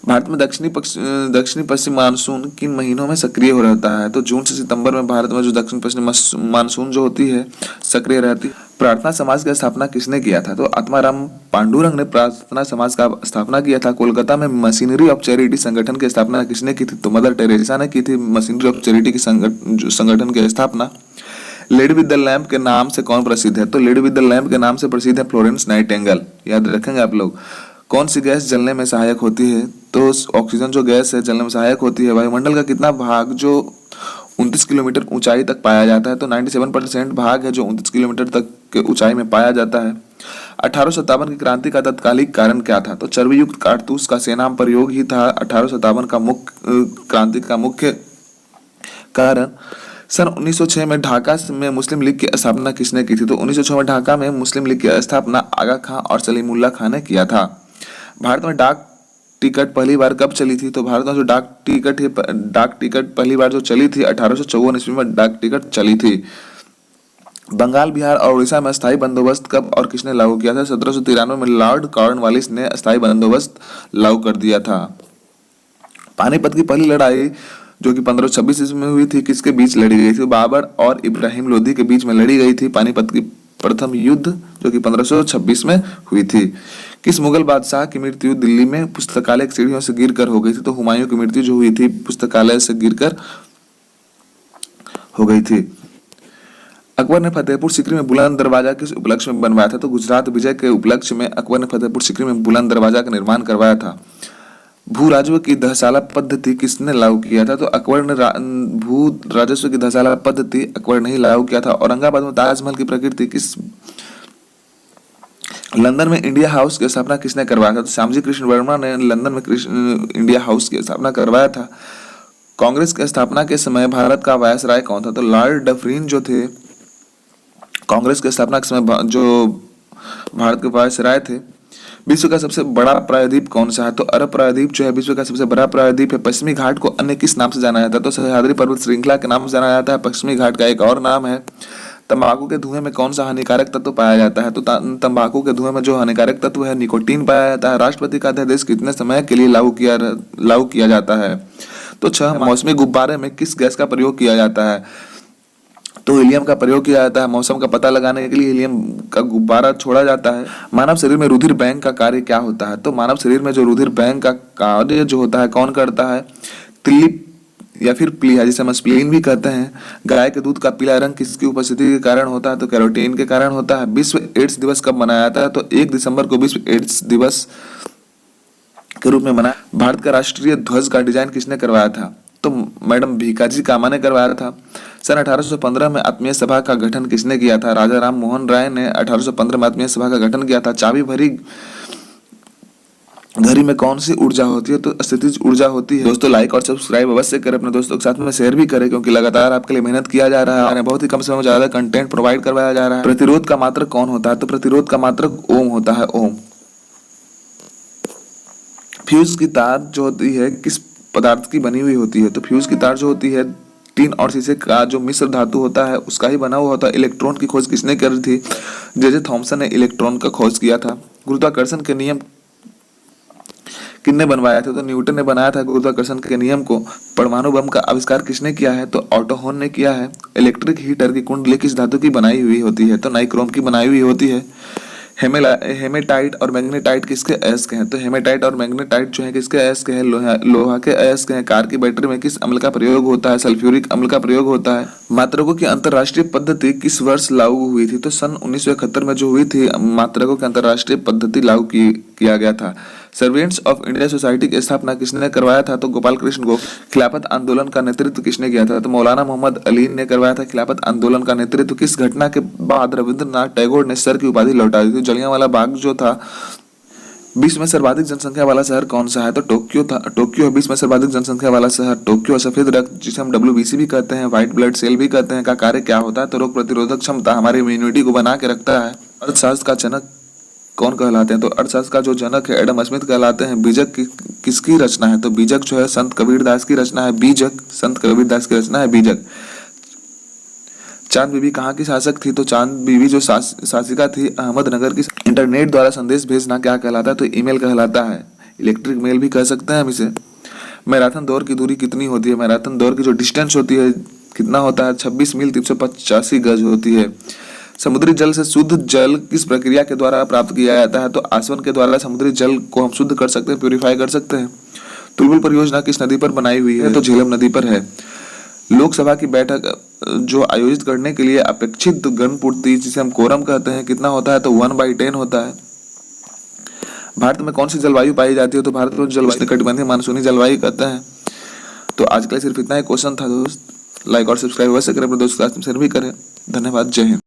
भारत में दक्षिणी पश्चिम मानसून किन महीनों में सक्रिय हो रहता है? तो जून से सितंबर में भारत में जो दक्षिण पश्चिम मानसून जो होती है सक्रिय रहती है। प्रार्थना समाज की स्थापना किसने किया था? तो आत्माराम पांडुरंग ने प्रार्थना समाज का स्थापना किया था। कोलकाता में मशीनरी ऑफ चैरिटी संगठन की स्थापना किसने की थी? तो मदर टेरेसा ने की थी मशीनरी ऑफ चैरिटी की संगठन की स्थापना। लेडी विद द लैम्प के नाम से कौन प्रसिद्ध है? तो लेडी विद द लैम्प के नाम से प्रसिद्ध है फ्लोरेंस नाइटिंगेल। याद रखेंगे आप लोग। कौन सी गैस जलने में सहायक होती है? तो ऑक्सीजन जो गैस है जलने में सहायक होती है। वायुमंडल का कितना भाग जो 29 किलोमीटर ऊंचाई तक पाया जाता है? तो 97% भाग है जो 29 किलोमीटर तक के ऊंचाई में पाया जाता है। 1857 की क्रांति का तत्कालिक कारण क्या था? तो चर्बी युक्त कारतूस का सेना में प्रयोग ही था 1857 का मुख्य क्रांति का मुख्य कारण। सन 1906 में ढाका में मुस्लिम लीग की स्थापना किसने की थी? तो 1906 में ढाका में मुस्लिम लीग की स्थापना आगा खां और सलीमुल्लाह खां ने किया था। भारत में डाक टिकट पहली बार कब चली थी? तो भारत में जो डाक टिकट पहली बार जो चली थी 1854 ईस्वी में डाक टिकट चली थी। बंगाल, बिहार और उड़ीसा में स्थायी बंदोबस्त कब और किसने लागू किया था? 1793 में लॉर्ड कॉर्नवालिस ने स्थायी बंदोबस्त लागू कर दिया था। पानीपत की पहली लड़ाई जो कि 1526 ईस्वी में हुई थी किसके बीच लड़ी गई थी? बाबर और इब्राहिम लोदी के बीच में लड़ी गई थी पानीपत की प्रथम युद्ध जो कि 1526 में हुई थी। किस मुगल बादशाह की मृत्यु दिल्ली में पुस्तकालय की सीढ़ियों से गिरकर हो गई थी? तो हुमायूं की मृत्यु जो हुई थी पुस्तकालय से गिरकर हो गई थी। अकबर ने फतेहपुर सीकरी में बुलंद दरवाजा किस उपलक्ष्य में बनवाया था? तो गुजरात विजय के उपलक्ष्य में अकबर ने फतेहपुर सीकरी में बुलंद दरवाजा का निर्माण करवाया था। भू राजस्व की दहसाला पद्धति किसने लागू किया था? तो अकबर ने भू राजस्व की दहसाला पद्धति अकबर ने ही लागू किया था। औरंगाबाद में ताजमहल की प्रकृति किस लंदन में इंडिया हाउस की स्थापना किसने करवाया था? तो श्यामजी कृष्ण वर्मा ने लंदन में इंडिया हाउस की स्थापना करवाया था। कांग्रेस की स्थापना के समय भारत का वायसराय कौन था? तो लॉर्ड डफरिन जो थे कांग्रेस की स्थापना के समय जो भारत के वायसराय थे। विश्व का सबसे बड़ा प्रायद्वीप कौन सा है? तो अरब प्रायद्वीप जो है विश्व का सबसे बड़ा प्रायद्वीप है। पश्चिमी घाट को अन्य किस नाम से जाना जाता है? तो सह्याद्री पर्वत श्रृंखला के नाम से जाना जाता है। पश्चिमी घाट का एक और नाम है। तंबाकू के धुएं में कौन सा हानिकारक तत्व पाया जाता है? तो तंबाकू के धुएं में जो हानिकारक तत्व है निकोटीन पाया जाता है। राष्ट्रपति का अध्यादेश कितने समय के लिए लागू किया जाता है? तो 6 मौसमी गुब्बारे में किस गैस का प्रयोग किया जाता है? तो हीलियम का प्रयोग किया जाता है। मौसम का पता लगाने के लिए हीलियम का गुब्बारा छोड़ा जाता है। मानव शरीर में रुधिर बैंक का कार्य क्या होता है? तो मानव शरीर में जो रुधिर बैंक का कार्य जो होता है कौन करता है? तिल्ली या फिर प्लीहा जिसे हम स्प्लीन भी कहते हैं। गाय के दूध का पीला रंग किसकी उपस्थिति के कारण होता है? तो कैरोटीन के कारण होता है। विश्व एड्स दिवस कब मनाया जाता है? तो 1 दिसंबर को विश्व एड्स दिवस के रूप में मनाया। भारत का राष्ट्रीय ध्वज का डिजाइन किसने करवाया था? तो मैडम भीकाजी कामा ने करवाया था। सन 1815 में आत्मीय सभा का गठन किसने किया था? राजा राम मोहन राय ने 1815 में आत्मीय सभा का गठन किया था। चाबी भरी घड़ी में कौन सी ऊर्जा होती है? तो स्थितिज ऊर्जा होती है। दोस्तों लाइक और सब्सक्राइब अवश्य करें, अपने दोस्तों के साथ में शेयर भी करें क्योंकि लगातार आपके लिए मेहनत किया जा रहा है। बहुत ही कम समय में ज्यादा कंटेंट प्रोवाइड करवाया जा रहा है। प्रतिरोध का मात्रक कौन होता है? तो प्रतिरोध का मात्रक ओम होता है, ओम। फ्यूज की तार जो होती है किस पदार्थ की बनी हुई होती है? तो फ्यूज की तार जो होती है टीन और शीशे का जो मिश्र धातु होता है उसका ही बना हुआ होता है। इलेक्ट्रॉन की खोज किसने करी थी? जे थॉमसन ने इलेक्ट्रॉन का खोज किया था। गुरुत्वाकर्षण के नियम किसने बनवाया था? तो न्यूटन ने बनाया था गुरुत्वाकर्षण के नियम को। परमाणु बम का आविष्कार किसने किया है? तो ऑटो हॉर्न ने किया है। इलेक्ट्रिक हीटर की कुंडली किस धातु की बनाई हुई होती है? तो नाइक्रोम की बनाई हुई होती है। हेमेटाइट और मैग्नेटाइट किसके अयस्क हैं? तो हेमेटाइट और मैग्नेटाइट जो है किसके अयस्क हैं? लोहा के अयस्क हैं। कार की बैटरी में किस अम्ल का प्रयोग होता है? सल्फ्यूरिक अम्ल का प्रयोग होता है। मात्रकों की अंतरराष्ट्रीय पद्धति किस वर्ष लागू हुई थी? तो सन 1971 में जो हुई थी मात्रकों की अंतरराष्ट्रीय पद्धति लागू किया गया था। सर्वेंट्स ऑफ इंडिया सोसाइटी की स्थापना किसने करवाया था? तो गोपाल कृष्ण गोखले। खिलाफत आंदोलन का नेतृत्व किसने किया था? तो मौलाना मोहम्मद अली ने करवाया था खिलाफत आंदोलन का नेतृत्व। किस घटना के बाद रविंद्रनाथ टैगोर ने सर की उपाधि लौटा दी थी? जलियांवाला बाग जो था। विश्व में सर्वाधिक जनसंख्या वाला शहर कौन सा है? तो टोक्यो था। टोक्यो है विश्व में सर्वाधिक जनसंख्या वाला शहर। टोक्यो सफेद रक्त जिसे हम WBC भी कहते हैं, व्हाइट ब्लड सेल भी कहते हैं, का कार्य क्या होता है? तो रोग प्रतिरोधक क्षमता, हमारी इम्यूनिटी को बना के रखता है। अर्थशास्त्र का जनक कौन कहलाते हैं? तो अर्थशास्त्र का जो जनक है एडम स्मिथ कहलाते हैं। बीजक किसकी रचना है? तो बीजक जो है संत कबीरदास की रचना है। बीजक संत कबीरदास की रचना है बीजक। चांद बीबी कहाँ की शासक थी? तो चांद बीबी जो शासिका थी अहमदनगर की। इंटरनेट द्वारा संदेश भेजना क्या कहलाता है? तो ईमेल कहलाता है। इलेक्ट्रिक मेल भी कह सकते हैं हम इसे। मैराथन दौड़ की दूरी कितनी होती है? मैराथन दौड़ की जो डिस्टेंस होती है कितना होता है? 26 मील 385 गज होती है। समुद्री जल से शुद्ध जल किस प्रक्रिया के द्वारा प्राप्त किया जाता है? तो आसवन के द्वारा समुद्री जल को हम शुद्ध कर सकते हैं, प्यूरिफाई कर सकते हैं। तुलबुल परियोजना किस नदी पर बनाई हुई है? तो झेलम नदी पर है। लोकसभा की बैठक जो आयोजित करने के लिए अपेक्षित गणपूर्ति जिसे हम कोरम कहते हैं कितना होता है? तो 1/10 होता है। भारत में कौन सी जलवायु पाई जाती है? तो भारत में जलवायु उष्णकटिबंधीय मानसूनी जलवायु कहते हैं। तो आज के लिए सिर्फ इतना ही क्वेश्चन था दोस्त। लाइक और सब्सक्राइब वैसे करें, अपने दोस्त के साथ शेयर भी करें। धन्यवाद, जय हिंद।